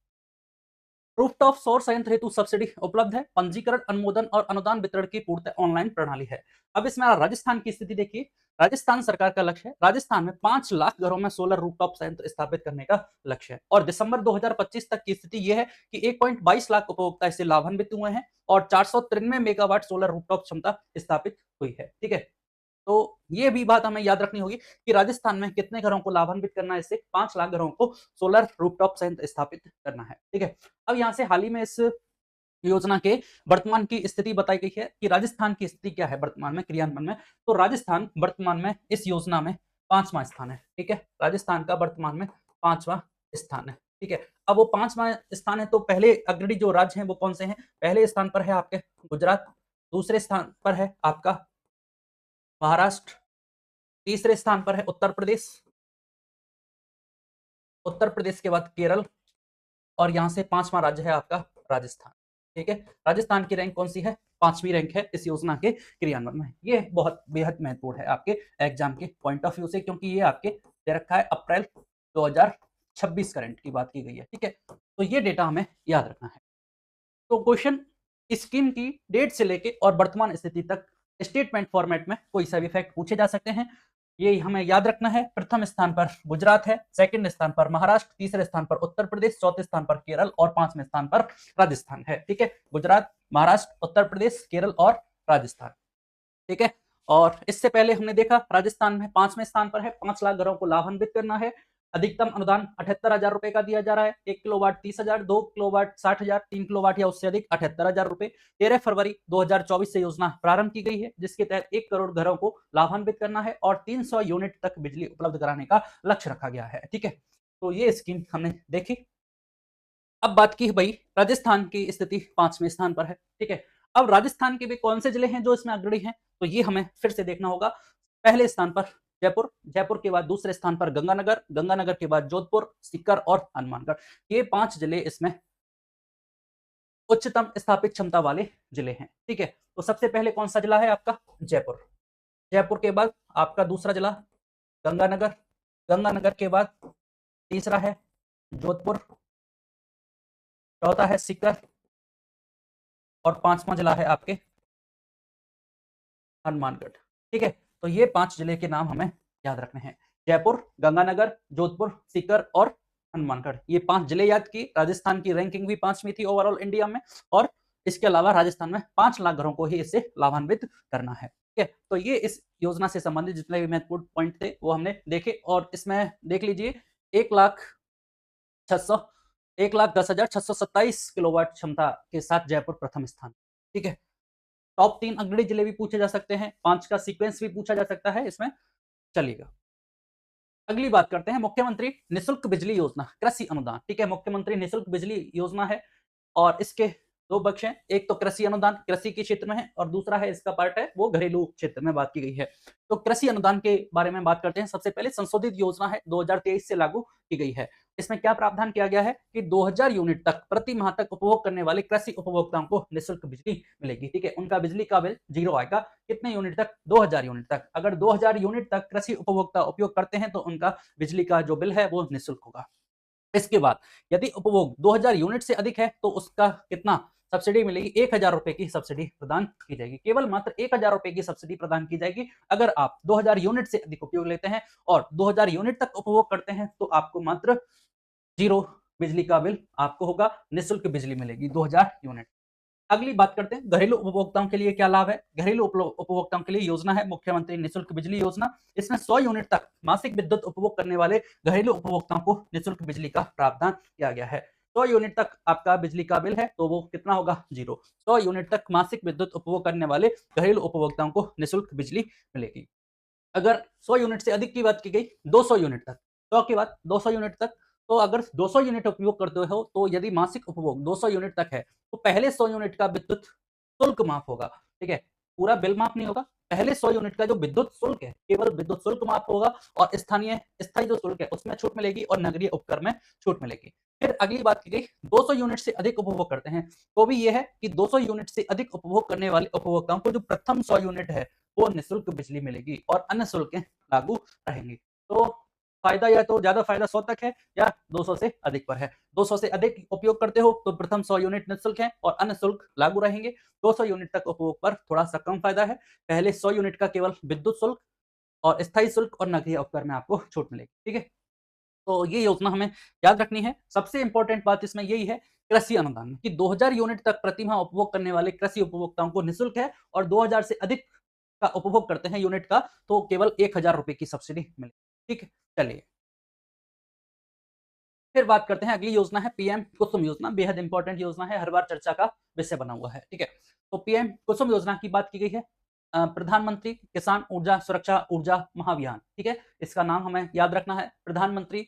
रूफटॉप सौर संयंत्र हेतु सब्सिडी उपलब्ध है। पंजीकरण, अनुमोदन और अनुदान वितरण की पूर्णतः ऑनलाइन प्रणाली है। अब इसमें राजस्थान की स्थिति देखिए। राजस्थान सरकार का लक्ष्य है, राजस्थान में 5 लाख घरों में सोलर रूफटॉप संयंत्र स्थापित करने का लक्ष्य है और दिसंबर 2025 तक की स्थिति यह है कि 1.22 लाख उपभोक्ता इससे लाभान्वित हुए हैं और 493 मेगावाट सोलर रूफटॉप क्षमता स्थापित हुई है। ठीक है, तो ये भी बात हमें याद रखनी होगी कि राजस्थान में कितने घरों को लाभान्वित करना है, इससे 5 लाख घरों को सोलर रूफटॉप संयंत्र स्थापित करना है। ठीक है, अब यहाँ से हाल ही में इस योजना के वर्तमान की स्थिति बताई गई है कि राजस्थान की स्थिति क्या है वर्तमान में क्रियान्वयन में। तो राजस्थान वर्तमान में इस योजना में 5वां स्थान है। ठीक है, राजस्थान का वर्तमान में 5वां स्थान है। ठीक है, अब वो 5वां स्थान है तो पहले अग्रणी जो राज्य हैं वो कौन से हैं? पहले स्थान पर है आपके गुजरात, दूसरे स्थान पर है आपका महाराष्ट्र, तीसरे स्थान पर है उत्तर प्रदेश, उत्तर प्रदेश के बाद केरल और यहां से 5वां राज्य है आपका राजस्थान। ठीक है, राजस्थान की रैंक कौन सी है? 5वीं रैंक है इस योजना के क्रियान्वयन में। ये बहुत बेहद महत्वपूर्ण है आपके एग्जाम के पॉइंट ऑफ व्यू से, क्योंकि ये आपके दे रखा है अप्रैल 2026 करंट की बात की गई है। ठीक है, तो ये डेटा हमें याद रखना है। तो क्वेश्चन स्कीम की डेट से लेके और वर्तमान स्थिति तक स्टेटमेंट फॉर्मेट में कोई सा भी फैक्ट पूछे जा सकते हैं, ये हमें याद रखना है। प्रथम स्थान पर गुजरात है, सेकंड स्थान पर महाराष्ट्र, तीसरे स्थान पर उत्तर प्रदेश, चौथे स्थान पर केरल और 5वें स्थान पर राजस्थान है। ठीक है, गुजरात, महाराष्ट्र, उत्तर प्रदेश, केरल और राजस्थान। ठीक है, और इससे पहले हमने देखा राजस्थान में 5वें स्थान पर है, 5 लाख घरों को लाभान्वित करना है। अधिकतम अनुदान 78,000 रुपए का दिया जा रहा है। 1 किलोवाट 30,000, 2 किलोवाट 60,000, 3 किलोवाट या उससे अधिक 78,000 रुपए। 13 फरवरी 2024 से योजना प्रारंभ की गई है, जिसके तहत 1 करोड़ घरों को लाभान्वित करना है और 300 यूनिट तक बिजली उपलब्ध कराने का लक्ष्य रखा गया है। ठीक है, तो ये स्कीम हमने देखी। अब बात की भाई राजस्थान की स्थिति 5वें स्थान पर है। ठीक है, अब राजस्थान के भी कौन से जिले हैं जो इसमें अग्रणी हैं, तो ये हमें फिर से देखना होगा। पहले स्थान पर जयपुर, जयपुर के बाद दूसरे स्थान पर गंगानगर, गंगानगर के बाद जोधपुर, सीकर और हनुमानगढ़। ये 5 जिले इसमें उच्चतम स्थापित क्षमता वाले जिले हैं। ठीक है, तो सबसे पहले कौन सा जिला है आपका? जयपुर। जयपुर के बाद आपका दूसरा जिला गंगानगर, गंगानगर के बाद तीसरा है जोधपुर, चौथा है सीकर और 5वां जिला है आपके हनुमानगढ़। ठीक है, तो ये 5 जिले के नाम हमें याद रखने हैं। जयपुर, गंगानगर, जोधपुर, सीकर और हनुमानगढ़, ये 5 जिले याद की। राजस्थान की रैंकिंग भी 5वीं थी ओवरऑल इंडिया में और इसके अलावा राजस्थान में 5 लाख घरों को ही इससे लाभान्वित करना है। ठीक है, तो ये इस योजना से संबंधित जितने भी महत्वपूर्ण पॉइंट थे वो हमने देखे और इसमें देख लीजिए 1,10,627 किलोवाट क्षमता के साथ जयपुर प्रथम स्थान। ठीक है, टॉप 3 अग्रणी जिले भी पूछे जा सकते हैं, 5 का सीक्वेंस भी पूछा जा सकता है इसमें। चलिएगा, अगली बात करते हैं मुख्यमंत्री निःशुल्क बिजली योजना, कृषि अनुदान। ठीक है, मुख्यमंत्री निःशुल्क बिजली योजना है और इसके 2 पक्ष हैं। एक तो कृषि अनुदान कृषि के क्षेत्र में है और दूसरा है इसका पार्ट है वो घरेलू क्षेत्र में बात की गई है। तो कृषि अनुदान के बारे में बात करते हैं। सबसे पहले संशोधित योजना है 2023 से लागू की गई है। इसमें क्या प्रावधान किया गया है कि 2000 यूनिट तक प्रति माह तक उपभोग करने वाले कृषि उपभोक्ताओं को निःशुल्क बिजली मिलेगी। ठीक है, उनका बिजली का बिल 0 आएगा। कितने यूनिट तक? 2000 यूनिट तक। अगर 2000 यूनिट तक कृषि उपभोक्ता उपयोग करते हैं तो उनका बिजली का जो बिल है वो निःशुल्क होगा। इसके बाद यदि उपभोग 2000 यूनिट से अधिक है तो उसका कितना सब्सिडी मिलेगी? 1000 रुपए की सब्सिडी प्रदान की जाएगी। केवल मात्र 1000 रुपए की सब्सिडी प्रदान की जाएगी अगर आप 2000 यूनिट से अधिक उपयोग लेते हैं और 2000 यूनिट तक उपभोग करते हैं तो आपको मात्र 0 बिजली का बिल आपको होगा, निःशुल्क बिजली मिलेगी 2000 यूनिट। अगली बात करते हैं घरेलू उपभोक्ताओं के लिए क्या लाभ है। घरेलू उपभोक्ताओं के लिए योजना है मुख्यमंत्री निःशुल्क बिजली योजना। इसमें 100 यूनिट तक मासिक विद्युत उपभोग करने वाले घरेलू उपभोक्ताओं को निःशुल्क बिजली का प्रावधान किया गया है। 100 यूनिट तक आपका बिजली का बिल है तो वो कितना होगा? 0। 100 यूनिट तक मासिक विद्युत उपभोग करने वाले घरेलू उपभोक्ताओं को निःशुल्क बिजली मिलेगी। अगर 100 यूनिट से अधिक की बात की गई, 200 यूनिट तक, 100 की बात 200 यूनिट तक, तो अगर 200 यूनिट उपयोग करते हो तो यदि मासिक उपभोग 200 यूनिट तक है तो पहले 100 यूनिट का विद्युत शुल्क माफ होगा। ठीक है, पूरा बिल माफ नहीं होगा। पहले 100 यूनिट का जो विद्युत शुल्क है केवल विद्युत शुल्क माफ होगा और स्थायी जो शुल्क है उसमें छूट मिलेगी और नगरीय उपकर में छूट मिलेगी। फिर अगली बात की गई 200 यूनिट से अधिक उपभोग करते हैं तो भी यह है कि 200 यूनिट से अधिक उपभोग करने वाले उपभोक्ताओं को जो प्रथम 100 यूनिट है वो निःशुल्क बिजली मिलेगी और अन्य शुल्क लागू रहेंगे। तो फायदा या तो ज्यादा फायदा 100 तक है या 200 से अधिक पर है। 200 से अधिक उपयोग करते हो तो प्रथम 100 यूनिट निःशुल्क है और अन्य शुल्क लागू रहेंगे। 200 यूनिट तक उपयोग पर थोड़ा सा कम फायदा है। पहले 100 यूनिट का केवल विद्युत शुल्क और स्थायी शुल्क और नगरीय उपकर में आपको छूट मिलेगी। ठीक है, तो ये योजना हमें याद रखनी है। सबसे इंपॉर्टेंट बात इसमें यही है कृषि अनुदान की 2000 यूनिट तक प्रति माह उपभोग करने वाले कृषि उपभोक्ताओं को निःशुल्क है और 2000 से अधिक का उपभोग करते हैं यूनिट का तो केवल 1000 रुपए की सब्सिडी मिलेगी। ठीक है, चलिए फिर बात करते हैं। अगली योजना है पीएम कुसुम योजना, बेहद इंपॉर्टेंट योजना है, हर बार चर्चा का विषय बना हुआ है। ठीक है, तो पीएम कुसुम योजना की बात की गई है। प्रधानमंत्री किसान ऊर्जा सुरक्षा ऊर्जा महाअभियान। ठीक है, इसका नाम हमें याद रखना है, प्रधानमंत्री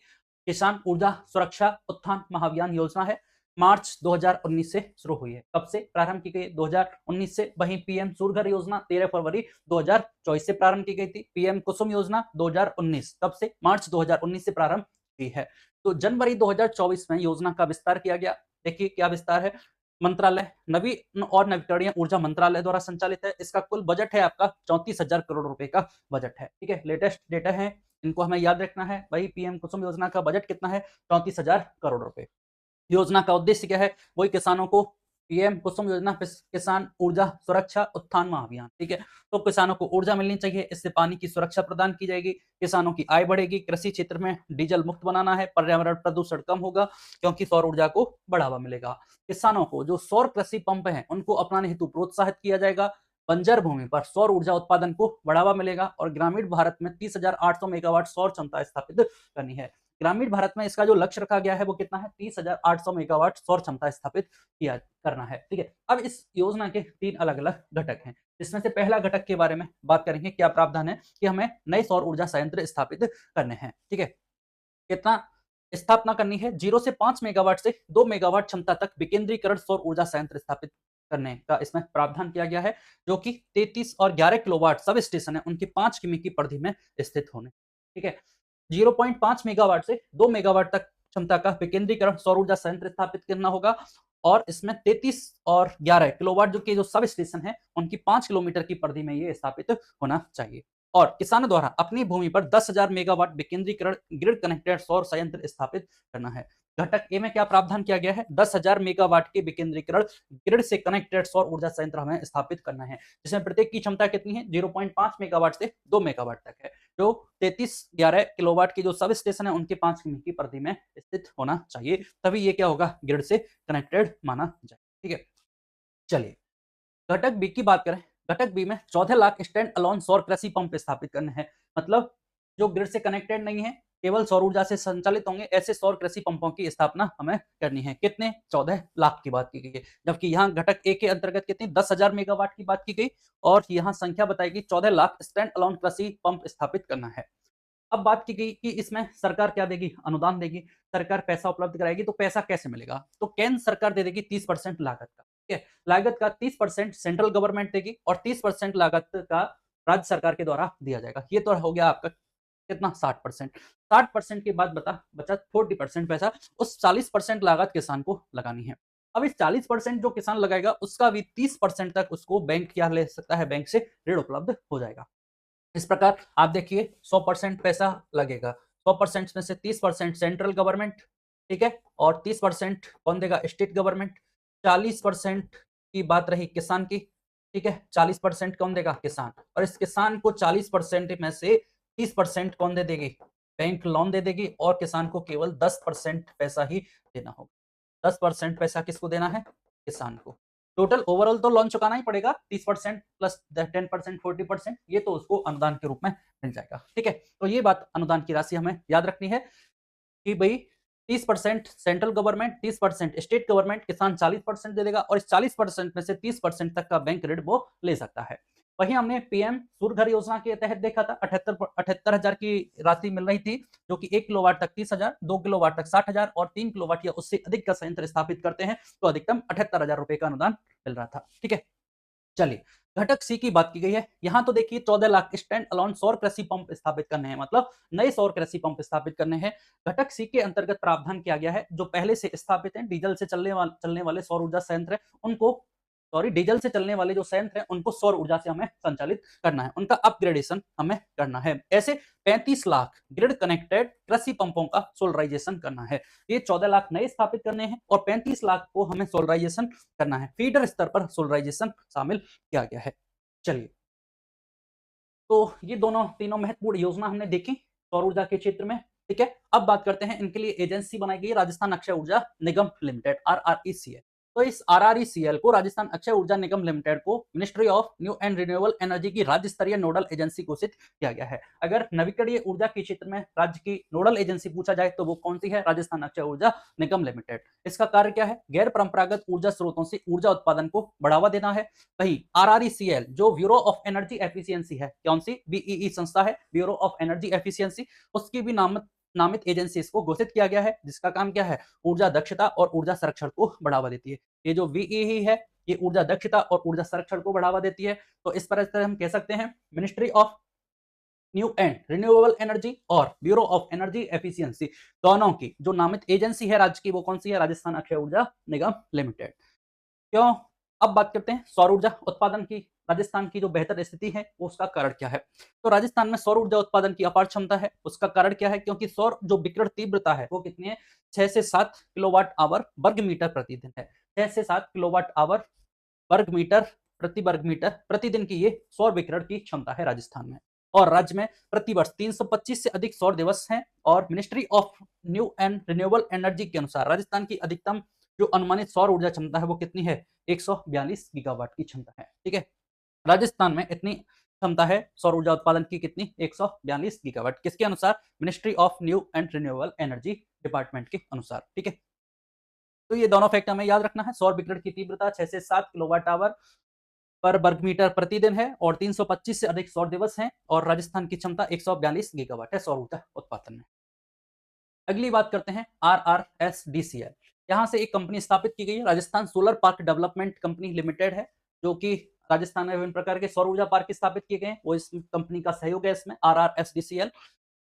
किसान ऊर्जा सुरक्षा उत्थान महाअभियान योजना है। मार्च 2019 से शुरू हुई है। कब से प्रारंभ की गई? 2019 से। वहीं पीएम सूर्य घर योजना 13 फरवरी 2024 से प्रारंभ की गई थी। पीएम कुसुम योजना 2019 कब से? मार्च 2019 से प्रारंभ की है। तो जनवरी 2024 में योजना का विस्तार किया गया। देखिए क्या विस्तार है। मंत्रालय नवीन और नवीकरणीय ऊर्जा मंत्रालय द्वारा संचालित है। इसका कुल बजट है आपका 34,000 करोड़ रुपए का बजट है। ठीक है, लेटेस्ट डेटा है, इनको हमें याद रखना है। वही पीएम कुसुम योजना का बजट कितना है? 34,000 करोड़ रुपए। योजना का उद्देश्य क्या है? वही किसानों को पीएम कुसुम योजना किसान ऊर्जा सुरक्षा उत्थान महाअभियान। ठीक है, तो किसानों को ऊर्जा मिलनी चाहिए, इससे पानी की सुरक्षा प्रदान की जाएगी, किसानों की आय बढ़ेगी, कृषि क्षेत्र में डीजल मुक्त बनाना है, पर्यावरण प्रदूषण कम होगा क्योंकि सौर ऊर्जा को बढ़ावा मिलेगा। किसानों को जो सौर कृषि पंप हैं उनको अपनाने हेतु प्रोत्साहित किया जाएगा। बंजर भूमि पर सौर ऊर्जा उत्पादन को बढ़ावा मिलेगा और ग्रामीण भारत में 30,800 मेगावाट सौर क्षमता स्थापित करनी है। ग्रामीण भारत में इसका जो लक्ष्य रखा गया है वो कितना है? 30,800 मेगावाट सौर क्षमता स्थापित किया करना है। ठीक है, अब इस योजना के 3 अलग-अलग घटक हैं। इसमें से पहला घटक के बारे में बात करेंगे, क्या प्रावधान है कि हमें नए सौर ऊर्जा संयंत्र स्थापित करने हैं। ठीक है, कितना स्थापना करनी है? 0 से 5 मेगावाट से 2 मेगावाट क्षमता तक विकेंद्रीकरण सौर ऊर्जा संयंत्र स्थापित करने का इसमें प्रावधान किया गया है, जो कि 33 और 11 किलोवाट सब स्टेशन है उनकी 5 किमी की परिधि में स्थित होने। ठीक है, 0.5 मेगावाट से 2 मेगावाट तक क्षमता का विकेंद्रीकरण सौर ऊर्जा संयंत्र स्थापित करना होगा और इसमें 33 और 11 किलोवाट जो सब स्टेशन है उनकी 5 किलोमीटर की परिधि में ये स्थापित होना चाहिए। और किसानों द्वारा अपनी भूमि पर 10,000 मेगावाट विकेंद्रीकरण ग्रिड कनेक्टेड सौर संयंत्र स्थापित करना है। घटक ए में क्या प्रावधान किया गया है? 10,000 मेगावाट के विकेंद्रीकरण ग्रिड से कनेक्टेड सौर ऊर्जा संयंत्र हमें स्थापित करना है, जिसमें प्रत्येक की क्षमता कितनी है? 0.5 मेगावाट से 2 मेगावाट तक है, जो 33-11 किलोवाट के जो सब स्टेशन है उनके 5 किमी की परिधि में स्थित होना चाहिए, तभी ये क्या होगा? ग्रिड से कनेक्टेड माना जाए। ठीक है, चलिए घटक बी की बात करें। घटक बी में 14 लाख स्टैंड अलोन सौर कृषि पंप स्थापित करने हैं। मतलब जो ग्रिड से कनेक्टेड नहीं है, केवल सौर ऊर्जा से संचालित होंगे, ऐसे सौर कृषि पंपों की स्थापना हमें करनी है। कितने? 14 लाख की बात की गई है, जबकि यहाँ घटक ए के अंतर्गत कितनी? 10,000 मेगावाट की बात की गई और यहाँ संख्या बताएगी 14 लाख स्टैंड अलोन कृषि पंप स्थापित करना है। अब बात की गई कि इसमें सरकार क्या देगी? अनुदान देगी, सरकार पैसा उपलब्ध कराएगी। तो पैसा कैसे मिलेगा? तो केंद्र सरकार दे देगी 30% लागत का। ठीक है, लागत का 30% सेंट्रल गवर्नमेंट देगी और 30% लागत का राज्य सरकार के द्वारा दिया जाएगा। ये तो हो गया आपका कितना? 60%। 60% के बाद बचा 40% पैसा, उस 40% लागत किसान को लगानी है। अब इस 40% जो किसान लगाएगा उसका भी 30% तक उसको बैंक क्या ले सकता है? बैंक से ऋण उपलब्ध हो जाएगा। इस प्रकार आप देखिए 100% पैसा लगेगा, 100% में से 30% सेंट्रल गवर्नमेंट, ठीक है, और 30% कौन देगा? State government. 40% की बात रही किसान की, ठीक है, 40% कौन देगा? किसान। और इस किसान को 40% में से 30% कौन दे देगी? बैंक लोन दे देगी और किसान को केवल 10% पैसा ही देना होगा। 10% पैसा किसको देना है? किसान को। टोटल ओवरऑल तो लोन चुकाना ही पड़ेगा, 30% प्लस 10% 40%, ये तो उसको अनुदान के रूप में मिल जाएगा। ठीक है, तो ये बात अनुदान की राशि हमें याद रखनी है कि भाई 30% सेंट्रल गवर्नमेंट, 30% स्टेट गवर्नमेंट, किसान 40% दे देगा और इस 40% में से 30% तक का बैंक ऋण वो ले सकता है। वहीं हमने पीएम सूर्य घर योजना के तहत देखा था 78,000 की राशि मिल रही थी, जो कि 1 किलोवाट तक 30,000, 2 किलोवाट तक 60,000 और 3 किलोवाट या उससे अधिक का संयंत्र स्थापित करते हैं तो अधिकतम 78,000 रुपए का अनुदान मिल रहा था। ठीक है, चलिए घटक सी की बात की गई है। यहां तो देखिए 14 लाख स्टैंड अलोन सौर कृषि पंप स्थापित करने हैं, मतलब नए सौर कृषि पंप स्थापित करने हैं। घटक सी के अंतर्गत प्रावधान किया गया है जो पहले से स्थापित हैं, डीजल से चलने वाले सौर ऊर्जा संयंत्र उनको सॉरी डीजल से चलने वाले जो संयंत्र हैं उनको सौर ऊर्जा से हमें संचालित करना है, उनका अपग्रेडेशन हमें करना है। ऐसे 35 लाख ग्रिड कनेक्टेड कृषि पंपों का सोलराइजेशन करना है। ये 14 लाख नए स्थापित करने हैं और 35 लाख को हमें सोलराइजेशन करना है। फीडर स्तर पर सोलराइजेशन शामिल किया गया है। चलिए, तो ये दोनों तीनों महत्वपूर्ण योजना हमने देखी सौर ऊर्जा के क्षेत्र में। ठीक है, अब बात करते हैं इनके लिए एजेंसी बनाई गई राजस्थान अक्षय ऊर्जा निगम लिमिटेड, RRECL। तो इस RRECL को राजस्थान अक्षय ऊर्जा निगम लिमिटेड को ministry of new and renewable energy की राज्य स्तरीय नोडल एजेंसी घोषित किया गया है। अगर नवीकरणीय ऊर्जा के क्षेत्र में राज्य की नोडल एजेंसी पूछा जाए तो वो कौन सी है? राजस्थान अक्षय ऊर्जा निगम लिमिटेड। इसका कार्य क्या है? गैर परंपरागत ऊर्जा स्रोतों से ऊर्जा उत्पादन को बढ़ावा देना है। वही RRECL जो ब्यूरो ऑफ एनर्जी एफिशिएंसी है, कौन सी? BEE संस्था है, ब्यूरो ऑफ एनर्जी एफिशिएंसी, उसकी भी नामित एजेंसी इसको घोषित किया गया है, जिसका काम क्या है? ऊर्जा दक्षता और ऊर्जा संरक्षण को बढ़ावा देती है। ये जो BEE है ये ऊर्जा दक्षता और ऊर्जा संरक्षण को बढ़ावा देती है। तो इस तरह से हम कह सकते हैं ministry of new and renewable energy और ब्यूरो ऑफ एनर्जी एफिशिएंसी दोनों की जो नामित एजेंसी है राज्य की, वो कौन सी है? राजस्थान अक्षय ऊर्जा निगम लिमिटेड। क्यों? अब बात करते हैं सौर ऊर्जा उत्पादन की। राजस्थान की जो बेहतर स्थिति है वो उसका कारण क्या है? तो राजस्थान में सौर ऊर्जा उत्पादन की अपार क्षमता है। उसका कारण क्या है? क्योंकि सौर जो विकिरण तीव्रता है वो कितनी है? 6 से 7 किलोवाट आवर वर्ग मीटर प्रतिदिन है। 6 से 7 किलोवाट आवर वर्ग मीटर प्रतिदिन की ये सौर विकिरण की क्षमता है राजस्थान में। और राज्य में प्रतिवर्ष 325 से अधिक सौर दिवस हैं। और ministry of new and renewable energy के अनुसार राजस्थान की अधिकतम जो अनुमानित सौर ऊर्जा क्षमता है वो कितनी है? 142 गीगावाट की क्षमता है। ठीक है, राजस्थान में इतनी क्षमता है सौर ऊर्जा उत्पादन की, कितनी? 142 गीगावाट। किसके अनुसार? Ministry of new and renewable energy department के अनुसार। ठीक है, तो ये दोनों फैक्ट हमें याद रखना है। सौर विकिरण की तीव्रता 6 से 7 किलोवाट आवर पर वर्ग मीटर प्रतिदिन है और 325 से अधिक सौर दिवस हैं और राजस्थान की क्षमता 142 गीगावाट है सौर ऊर्जा उत्पादन में। अगली बात करते हैं RRSDCL। यहाँ से एक कंपनी स्थापित की गई है, Rajasthan solar park development company limited है, जो कि राजस्थान में विभिन्न प्रकार के सौर ऊर्जा पार्क स्थापित किए गए हैं। वो इस कंपनी का सहयोग है इसमें, RRSDCL।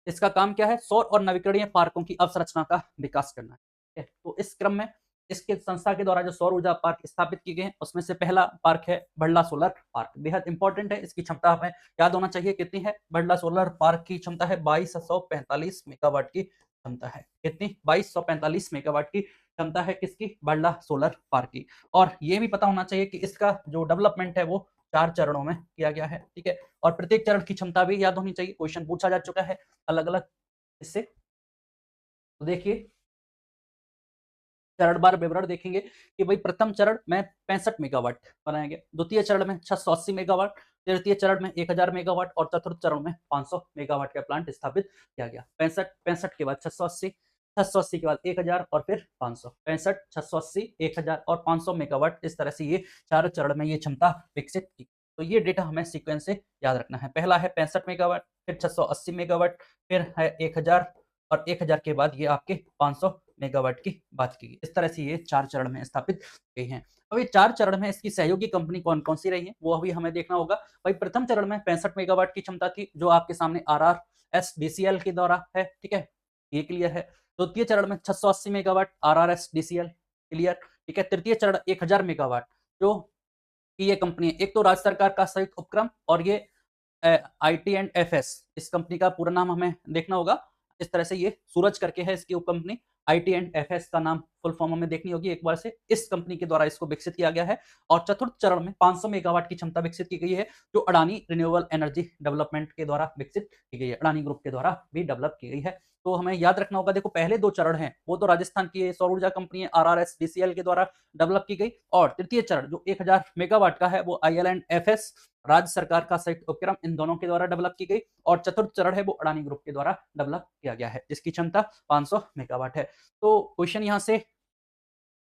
इसका काम क्या है? सौर और नवीकरणीय पार्कों की अवसंरचना का विकास करना है। ठीक है? तो इस क्रम में इसके संस्था के द्वारा जो सौर ऊर्जा पार्क स्थापित किए गए हैं उसमें से पहला पार्क है बड़ला सोलर पार्क। बेहद इंपॉर्टेंट है, इसकी क्षमता हमें याद होना चाहिए कितनी है? बड़ला सोलर पार्क की क्षमता है 2245 मेगावाट की क्षमता है। कितनी? 2245 मेगावाट की क्षमता है किसकी? बड़ला सोलर पार्क की। और ये भी पता होना चाहिए कि इसका जो डेवलपमेंट है वो 4 चरणों में किया गया है। ठीक है, और प्रत्येक चरण की क्षमता भी याद होनी चाहिए, क्वेश्चन पूछा जा चुका है अलग अलग इससे। तो देखिए, चरण बार विवरण देखेंगे कि भाई प्रथम चरण में 65 मेगावाट बनाएंगे, द्वितीय चरण में 680 मेगावाट, तृतीय चरण में 1000 मेगावाट और चतुर्थ चरण में 500 मेगावाट का प्लांट स्थापित किया गया। 65 के बाद 680, 680 के बाद 1000 और फिर 500। 65, 680, 1000 और 500 मेगावाट, इस तरह से ये 4 चरण में ये क्षमता विकसित की। तो ये डेटा हमें सीक्वेंस से याद रखना है। पहला है 65 मेगावाट, फिर 680 मेगावाट, फिर है 1000 और 1000 के बाद ये आपके 500 मेगावाट की बात की। इस तरह से ये 4 चरण में स्थापित गई हैं। अब ये 4 चरण में इसकी सहयोगी कंपनी कौन-कौन सी रही है वो अभी हमें देखना होगा। भाई प्रथम चरण में 65 मेगावाट की क्षमता थी, जो आपके सामने RRSDCL के द्वारा है। ठीक है, ये क्लियर है। द्वितीय चरण में 680 मेगावाट RRSDCL, क्लियर। ठीक है, तृतीय चरण 1000 मेगावाट जो कि ये कंपनी है, एक तो राज्य सरकार का संयुक्त उपक्रम और ये IT&FS, इस कंपनी का पूरा नाम हमें देखना होगा। इस तरह से ये सूरज करके है इसकी उप कंपनी, IT&FS का नाम फुल फॉर्म हमें देखनी होगी एक बार से। इस कंपनी के द्वारा इसको विकसित किया गया है। और चतुर्थ चरण में 500 मेगावाट की क्षमता विकसित की गई है, जो अडानी रिन्यूएबल एनर्जी डेवलपमेंट के द्वारा विकसित की गई है, अडानी ग्रुप के द्वारा भी डेवलप की गई है। तो हमें याद रखना होगा, देखो पहले 2 चरण हैं वो तो राजस्थान की सौर ऊर्जा कंपनी है RRSDCL के द्वारा डेवलप की गई, और तृतीय चरण जो 1000 मेगावाट का है वो IL&FS राज्य सरकार का संयुक्त उपक्रम इन दोनों के द्वारा डेवलप की गई, और चतुर्थ चरण है वो अडानी ग्रुप के द्वारा डेवलप किया गया है, जिसकी क्षमता 500 मेगावाट है। तो क्वेश्चन यहाँ से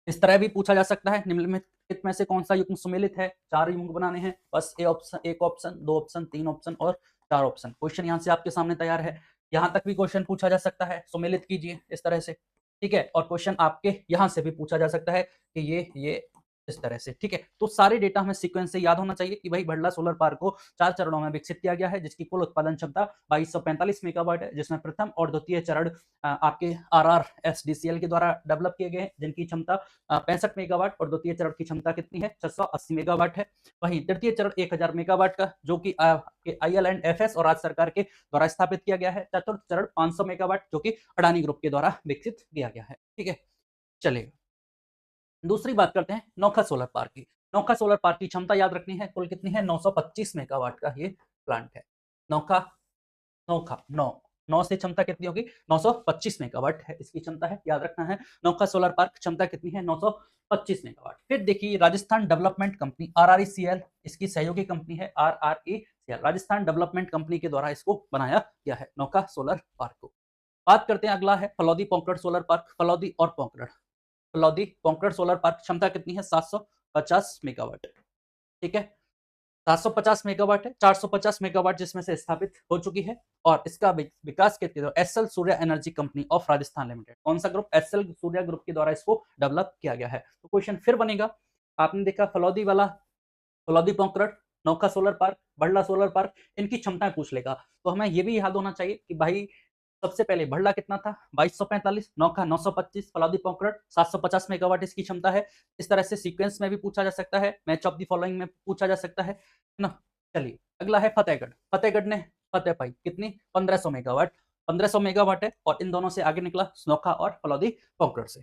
इस तरह भी पूछा जा सकता है, निम्नलिखित में से कौन सा युग्म सुमेलित है? 4 युग्म बनाने हैं बस, एक ऑप्शन, 2 ऑप्शन, 3 ऑप्शन और 4 ऑप्शन। क्वेश्चन यहाँ से आपके सामने तैयार है। यहाँ तक भी क्वेश्चन पूछा जा सकता है, सुमेलित कीजिए इस तरह से। ठीक है, और क्वेश्चन आपके यहाँ से भी पूछा जा सकता है कि ये इस तरह से, ठीक है। तो सारे डेटा हमें सीक्वेंस से याद होना चाहिए कि भाई भड़ला सोलर पार्क को 4 चरणों में विकसित किया गया है, जिसकी कुल उत्पादन क्षमता 2245 मेगावाट है, जिसमें प्रथम और द्वितीय चरण आपके RRSDCL के द्वारा डेवलप किए गए हैं, जिनकी क्षमता 65 मेगावाट और द्वितीय चरण की क्षमता कितनी है 680 मेगावाट है। वहीं तृतीय चरण 1000 मेगावाट का, जो कि IL&FS और राज्य सरकार के द्वारा स्थापित किया गया है। चतुर्थ चरण 500 मेगावाट, जो कि अडानी ग्रुप के द्वारा विकसित किया गया है, ठीक है। चलिए दूसरी बात करते हैं नौखा सोलर पार्क की। नौखा सोलर पार्क की क्षमता याद रखनी है, कुल कितनी है 925 मेगावाट का ये प्लांट है। नौखा नौखा नौ नौ से क्षमता कितनी होगी 925 मेगावाट है इसकी क्षमता है, याद रखना है। नौखा सोलर पार्क क्षमता कितनी है 925 मेगावाट। फिर देखिए राजस्थान डेवलपमेंट कंपनी RRECL, इसकी सहयोगी कंपनी है RRECL, राजस्थान डेवलपमेंट कंपनी के द्वारा इसको बनाया गया है नौखा सोलर पार्क को। बात करते हैं, अगला है फलौदी पोंकरण सोलर पार्क। फलौदी और पोंकरण, फलौदी पोंकरण सोलर पार्क क्षमता कितनी है 750 मेगावाट, ठीक है। 750 मेगावाट है, 450 मेगावाट जिसमें से स्थापित हो चुकी है, और इसका विकास किसके द्वारा SL Surya energy company of Rajasthan limited, कौन सा ग्रुप एसएल सूर्या ग्रुप के द्वारा इसको डेवलप किया गया है। तो क्वेश्चन फिर बनेगा, आपने देखा फलौदी वाला, फलौदी पोंकरण, नौका solar park, Bhadla solar park, इनकी क्षमताएं पूछ लेगा। तो हमें यह भी याद होना चाहिए कि भाई सबसे पहले भड़ला कितना था 2245, नौका 925, फलौदी पोंकरण 750 मेगावाट इसकी क्षमता है। इस तरह से सीक्वेंस में भी पूछा जा सकता है, मैच ऑफ द फॉलोइंग में पूछा जा सकता है ना। चलिए अगला है फतेहगढ़। फतेहगढ़ ने फतेह पाई कितनी 1500 मेगावाट, 1500 मेगावाट है, और इन दोनों से आगे निकला नौका और फलौदी पोंकरण से।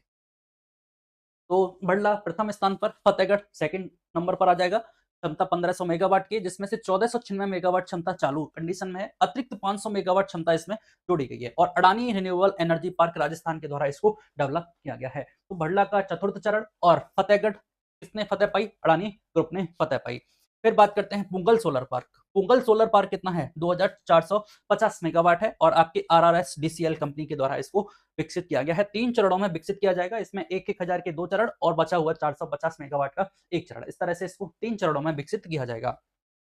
तो बड़ला प्रथम स्थान पर, फतेहगढ़ सेकंड नंबर पर आ जाएगा, क्षमता 1500 मेगावाट की, जिसमें से 1496 मेगावाट क्षमता चालू कंडीशन में है, अतिरिक्त 500 मेगावाट क्षमता इसमें जोड़ी गई है, और Adani renewable energy park Rajasthan के द्वारा इसको डेवलप किया गया है। तो बड़ला का चतुर्थ चरण, और फतेहगढ़ किसने फतेह पाई, अडानी ग्रुप ने फतेह पाई। फिर बात करते हैं Pungal solar park. Pungal solar park कितना है 2450 मेगावाट है, और आपके RRSDCL कंपनी के द्वारा इसको विकसित किया गया है। 3 चरणों में विकसित किया जाएगा, इसमें 1000 के 2 चरण और बचा हुआ 450 मेगावाट का 1 चरण, इस तरह से इसको 3 चरणों में विकसित किया जाएगा।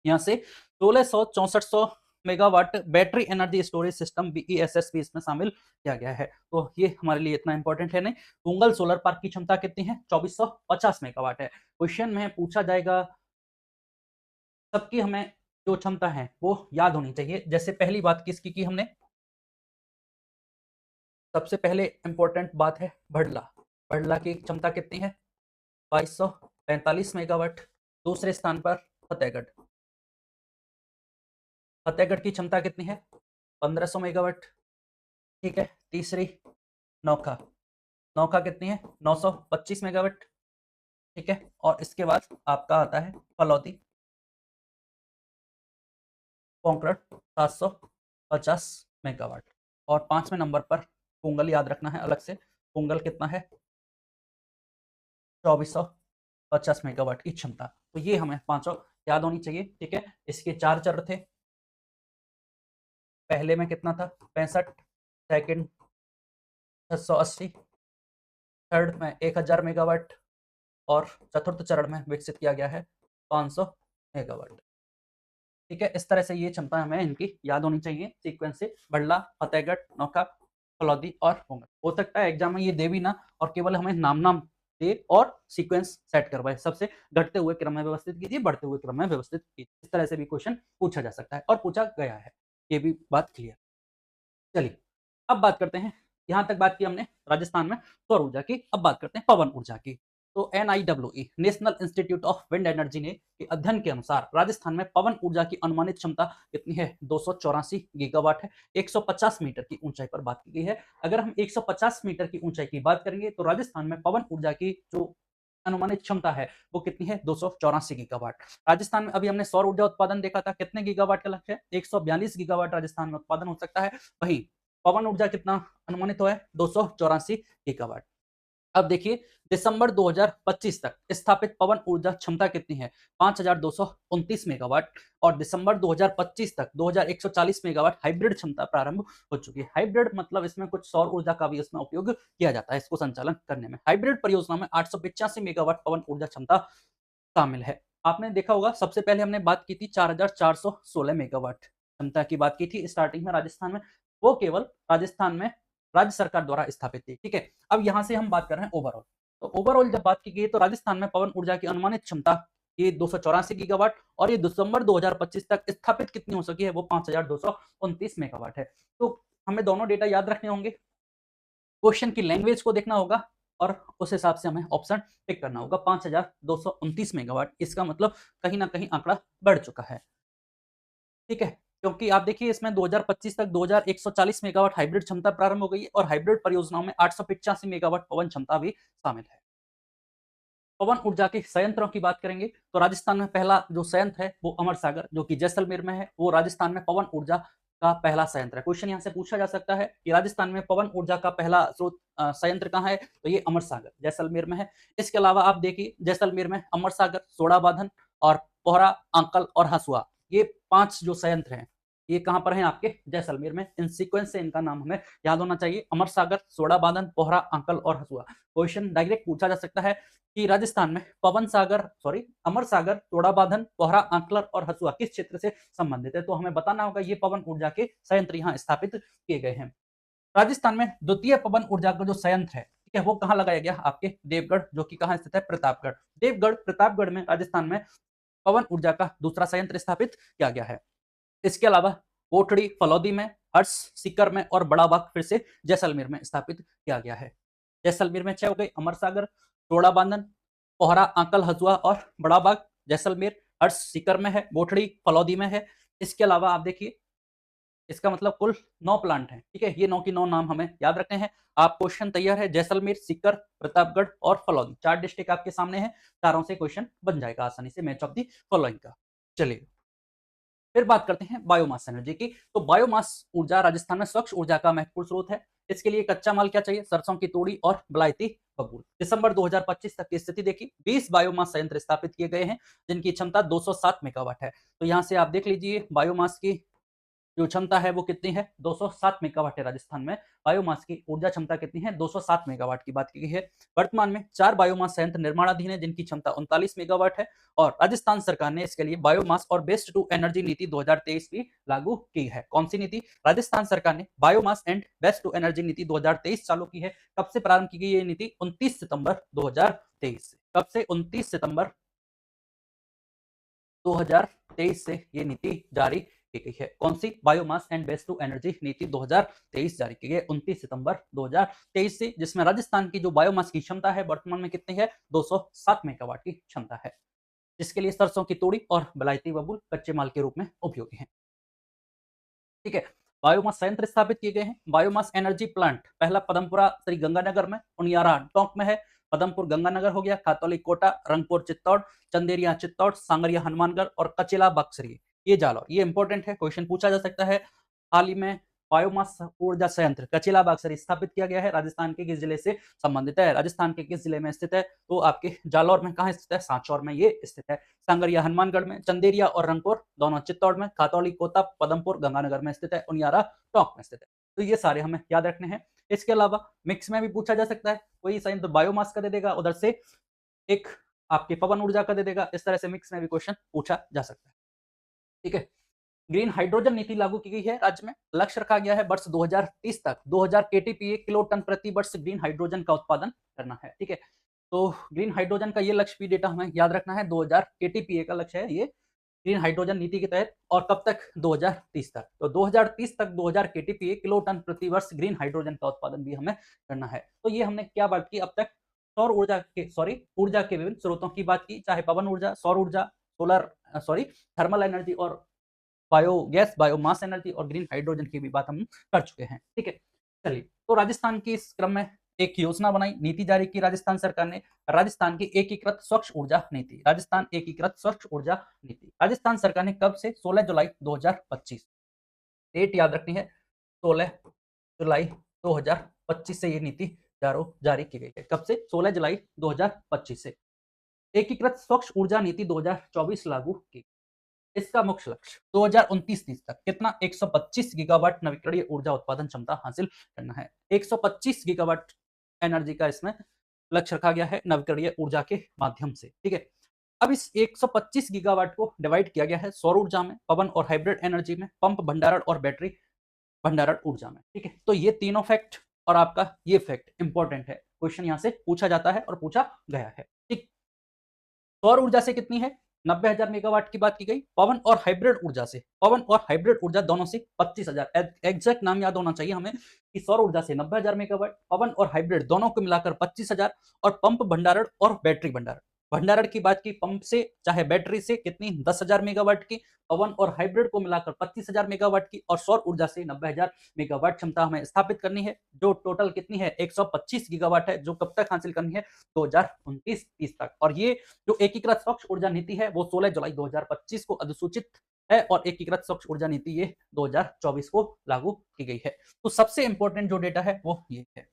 यहाँ से 1600-6400 megawatt battery energy storage system BESS भी इसमें शामिल किया गया है। तो ये हमारे लिए इतना इंपॉर्टेंट है नहीं। पुंगल सोलर पार्क की क्षमता कितनी है 2450 मेगावाट है। क्वेश्चन में पूछा जाएगा, सबकी हमें जो क्षमता है वो याद होनी चाहिए। जैसे पहली बात किसकी की हमने, सबसे पहले इंपॉर्टेंट बात है भड़ला। भड़ला की क्षमता कितनी है 2245 मेगावाट। दूसरे स्थान पर फतेहगढ़, फतेहगढ़ की क्षमता कितनी है 1500 मेगावाट, ठीक है। तीसरी नौका, नौका कितनी है 925 मेगावाट, ठीक है। और इसके बाद आपका आता है फलौदी पोंकरण 750 मेगावाट, और 5वें नंबर पर पुंगल याद रखना है अलग से। पुंगल कितना है 2450 मेगावाट की क्षमता। तो ये हमें पांचों याद होनी चाहिए, ठीक है। इसके 4 चरण थे, पहले में कितना था 65, सेकंड 680, थर्ड में 1000 मेगावाट, और चतुर्थ चरण में विकसित किया गया है 500 मेगावाट, ठीक है। इस तरह से ये क्षमता हमें इनकी याद होनी चाहिए सीक्वेंस से, बड़ला, फतेहगढ़, नौका, फलौदी और पुंगल। हो सकता है एग्जाम में ये दे भी ना, और केवल हमें नाम दे और सीक्वेंस सेट करवाए, सबसे घटते हुए क्रम में व्यवस्थित कीजिए, बढ़ते हुए क्रम में व्यवस्थित कीजिए। इस तरह से भी क्वेश्चन पूछा जा सकता है, और पूछा गया है, ये भी बात क्लियर। चलिए अब बात करते हैं, यहाँ तक बात की हमने राजस्थान में सौर ऊर्जा की, अब बात करते हैं पवन ऊर्जा की। तो NIWE national institute of wind energy ने के अध्ययन के अनुसार राजस्थान में पवन ऊर्जा की अनुमानित क्षमता कितनी है 284 गीगावाट है। 150 मीटर की ऊंचाई पर बात की गई है। अगर हम 150 मीटर की ऊंचाई की बात करेंगे तो राजस्थान में पवन ऊर्जा की जो अनुमानित क्षमता है वो कितनी है 284 गीगावाट। राजस्थान में अभी हमने सौर ऊर्जा उत्पादन देखा था, कितने गीगावाट का लक्ष्य है 142 गीगावाट राजस्थान में उत्पादन हो सकता है। वहीं पवन ऊर्जा कितना अनुमानित हुआ है 284 गीगावाट। अब देखिए दिसंबर 2025 तक स्थापित पवन ऊर्जा क्षमता कितनी है 5229 मेगावाट, और दिसंबर 2025 तक 2140 मेगावाट हाइब्रिड क्षमता प्रारंभ हो चुकी है। हाइब्रिड मतलब इसमें कुछ सौर ऊर्जा का भी इसमें उपयोग किया जाता है इसको संचालन करने में। हाइब्रिड परियोजना में 885 मेगावाट पवन ऊर्जा क्षमता शामिल है। आपने देखा होगा सबसे पहले हमने बात की थी 4416 मेगावाट क्षमता की बात की थी स्टार्टिंग में राजस्थान में, वो केवल राजस्थान में राज्य सरकार द्वारा स्थापित थी, ठीक है। अब यहां से हम बात कर रहे हैं ओवरऑल। तो ओवरऑल जब बात की गई तो राजस्थान में पवन ऊर्जा की अनुमानित क्षमता ये 284 गीगावाट और ये दिसंबर 2025 तक स्थापित कितनी हो सकी है वो 5229 मेगावाट है। तो हमें दोनों डेटा याद रखने होंगे, क्वेश्चन की लैंग्वेज को देखना होगा और उस हिसाब से हमें ऑप्शन पिक करना होगा। 5229 मेगावाट, इसका मतलब कहीं ना कहीं आंकड़ा बढ़ चुका है, ठीक है, क्योंकि आप देखिए इसमें 2025 तक 2140 मेगावाट हाइब्रिड क्षमता प्रारंभ हो गई है और हाइब्रिड परियोजनाओं में 885 मेगावाट पवन क्षमता भी शामिल है। पवन ऊर्जा के संयंत्रों की बात करेंगे तो राजस्थान में पहला जो संयंत्र है वो अमर सागर जो कि जैसलमेर में है, वो राजस्थान में पवन ऊर्जा का पहला संयंत्र है। क्वेश्चन यहाँ से पूछा जा सकता है कि राजस्थान में पवन ऊर्जा का पहला स्रोत संयंत्र कहाँ है, तो ये अमर सागर जैसलमेर में है। इसके अलावा आप देखिए जैसलमेर में अमर सागर, सोडाबाधन और पोहरा, आंकल और हसुआ, ये 5 जो संयंत्र हैं ये कहाँ पर हैं आपके जैसलमेर में। इन सीक्वेंस से इनका नाम हमें याद होना चाहिए, अमर सागर, सोडाबाधन, पोहरा, आंकल और हसुआ। क्वेश्चन डायरेक्ट पूछा जा सकता है कि राजस्थान में अमर सागर, तोड़ाबाधन, पोहरा, आंकलर और हसुआ किस क्षेत्र से संबंधित है, तो हमें बताना होगा ये पवन ऊर्जा के संयंत्र यहाँ स्थापित किए गए हैं। राजस्थान में द्वितीय पवन ऊर्जा का जो संयंत्र है, ठीक है, वो कहाँ लगाया गया, आपके देवगढ़, जो कि कहाँ स्थित है, प्रतापगढ़। देवगढ़ प्रतापगढ़ में राजस्थान में पवन ऊर्जा का दूसरा संयंत्र स्थापित किया गया है। इसके अलावा कोठड़ी, फलौदी में, हर्ष, सीकर में और बड़ा बाग फिर से जैसलमेर में स्थापित किया गया है। जैसलमेर में 6 हो गई, अमर सागर, तोड़ाबांधन, पोहरा, आंकल, हसुआ और बड़ा बाग जैसलमेर, हर्ष सीकर में है, गोठड़ी फलौदी में है। इसके अलावा आप देखिए इसका मतलब कुल 9 प्लांट हैं, ठीक है, ये 9 की 9 नाम हमें याद रखने हैं। आप क्वेश्चन तैयार है, जैसलमेर, सीकर, प्रतापगढ़ और फलौदी, 4 डिस्ट्रिक्ट आपके सामने है, चारों से क्वेश्चन बन जाएगा आसानी से मैच ऑफ दी फॉलोइंग का। चलिए फिर बात करते हैं बायोमास एनर्जी की। तो बायोमास ऊर्जा राजस्थान में स्वच्छ ऊर्जा का महत्वपूर्ण स्रोत है। इसके लिए कच्चा माल क्या चाहिए, सरसों की तोड़ी और बलायती बबूल। दिसंबर 2025 तक की स्थिति देखी, 20 बायोमास संयंत्र स्थापित किए गए हैं जिनकी क्षमता 207 मेगावाट है। तो यहाँ से आप देख लीजिए बायोमास की जो क्षमता है वो कितनी है, 207 मेगावाट है। राजस्थान में बायोमास की ऊर्जा क्षमता कितनी है, 207 मेगावाट की बात की गई है। वर्तमान में 4 बायोमास संयंत्र निर्माणाधीन है जिनकी क्षमता 39 मेगावाट है और राजस्थान सरकार ने इसके लिए बायोमास और बेस्ट टू एनर्जी नीति 2023 भी लागू की है। कौन सी नीति, राजस्थान सरकार ने biomass and best to energy नीति 2023 चालू की है। कब से प्रारंभ की गई ये नीति, 29 सितंबर 2023 से। कब से, 29 सितंबर 2023 से ये नीति जारी की गई है। कौन सी, biomass and best to energy नीति 2023 जारी की गई 29 सितंबर 2023 से, जिसमें राजस्थान की जो बायोमास की क्षमता है वर्तमान में कितनी है, 207 मेगावाट की क्षमता है, जिसके लिए सरसों की तोड़ी और बलायती बबूल कच्चे माल के रूप में उपयोगी है, ठीक है। बायोमास संयंत्र स्थापित किए गए हैं। बायोमास एनर्जी प्लांट पहला पदमपुरा श्री गंगानगर में, उनियारा टोंक में है, पदमपुर गंगानगर हो गया, खातौली कोटा, रंगपुर चित्तौड़, चंदेरिया चित्तौड़, सांगरिया हनुमानगढ़ और कचेला बक्सरी ये जालौर। ये इंपॉर्टेंट है, क्वेश्चन पूछा जा सकता है। हाल ही में बायोमास ऊर्जा संयंत्र कचेला बागसरी स्थापित किया गया है, राजस्थान के किस जिले से संबंधित है, राजस्थान के किस जिले में स्थित है, तो आपके जालौर में कहाँ स्थित है, सांचौर में ये स्थित है। सांगरिया हनुमानगढ़ में, चंदेरिया और रंगपुर दोनों चित्तौड़ में, खातौली कोटा पदमपुर गंगानगर में स्थित है, उनियारा टोंक में स्थित है। तो ये सारे हमें याद रखने हैं। इसके अलावा मिक्स में भी पूछा जा सकता है, कोई संयंत्र बायोमास का दे देगा, उधर से एक आपके पवन ऊर्जा का दे देगा, इस तरह से मिक्स में भी क्वेश्चन पूछा जा सकता है, ठीक है। ग्रीन हाइड्रोजन नीति लागू की गई है राज्य में, लक्ष्य रखा गया है वर्ष 2030 तक 2000 केटीपीए किलो टन प्रति वर्ष ग्रीन हाइड्रोजन का उत्पादन करना है, ठीक है। तो ग्रीन हाइड्रोजन का ये लक्ष्य भी डेटा हमें याद रखना है, 2000 केटीपीए का लक्ष्य है ये ग्रीन हाइड्रोजन नीति के तहत, और कब तक, 2030 तक। तो 2030 तक 2000 केटीपीए किलो टन प्रति वर्ष ग्रीन हाइड्रोजन का उत्पादन भी हमें करना है। तो ये हमने क्या बात की अब तक, सौर ऊर्जा के विभिन्न स्रोतों की बात की, चाहे पवन ऊर्जा, सौर ऊर्जा, थर्मल एनर्जी और बायोगैस, बायोमास एनर्जी और ग्रीन हाइड्रोजन की भी बात हम कर चुके हैं, ठीक है। चलिए, तो राजस्थान की इस क्रम में एक योजना बनाई, नीति जारी की राजस्थान सरकार ने, राजस्थान की एकीकृत स्वच्छ ऊर्जा नीति। राजस्थान एकीकृत स्वच्छ ऊर्जा नीति राजस्थान सरकार ने कब से, 16 जुलाई 2025, डेट याद रखनी है, 16 जुलाई 2025 से ये नीति जारी की गई है। कब से, 16 जुलाई 2025 से। एकीकृत स्वच्छ ऊर्जा नीति 2024 लागू की। इसका मुख्य लक्ष्य 2029-30 तक कितना, 125 गीगावाट नवीकरणीय ऊर्जा उत्पादन क्षमता हासिल करना है। 125 गीगावाट एनर्जी का इसमें लक्ष्य रखा गया है नवीकरणीय ऊर्जा के माध्यम से, ठीक है। अब इस 125 गीगावाट को डिवाइड किया गया है सौर ऊर्जा में, पवन और हाइब्रिड एनर्जी में, पंप भंडारण और बैटरी भंडारण ऊर्जा में, ठीक है। तो ये तीनों फैक्ट और आपका ये फैक्ट इंपॉर्टेंट है, क्वेश्चन यहाँ से पूछा जाता है और पूछा गया है। ठीक, सौर ऊर्जा से कितनी है, 90,000 मेगावाट की बात की गई। पवन और हाइब्रिड ऊर्जा से, पवन और हाइब्रिड ऊर्जा दोनों से 25,000, एग्जैक्ट नाम याद होना चाहिए हमें कि सौर ऊर्जा से 90,000 मेगावाट, पवन और हाइब्रिड दोनों को मिलाकर 25,000, और पंप भंडारण और बैटरी भंडारण, भंडारण की बात की पंप से चाहे बैटरी से कितनी, 10,000 मेगावाट की, पवन और हाइब्रिड को मिलाकर 25,000 मेगावाट की, और सौर ऊर्जा से 90,000 मेगावाट क्षमता हमें स्थापित करनी है, जो टोटल कितनी है 125 गीगावाट है, जो कब तक हासिल करनी है 2029-30 तक। और ये जो एकीकृत स्वच्छ ऊर्जा नीति है वो 16 जुलाई 2025 को अधिसूचित है, और एकीकृत स्वच्छ ऊर्जा नीति ये 2024 को लागू की गई है। तो सबसे इंपॉर्टेंट जो डेटा है वो ये है,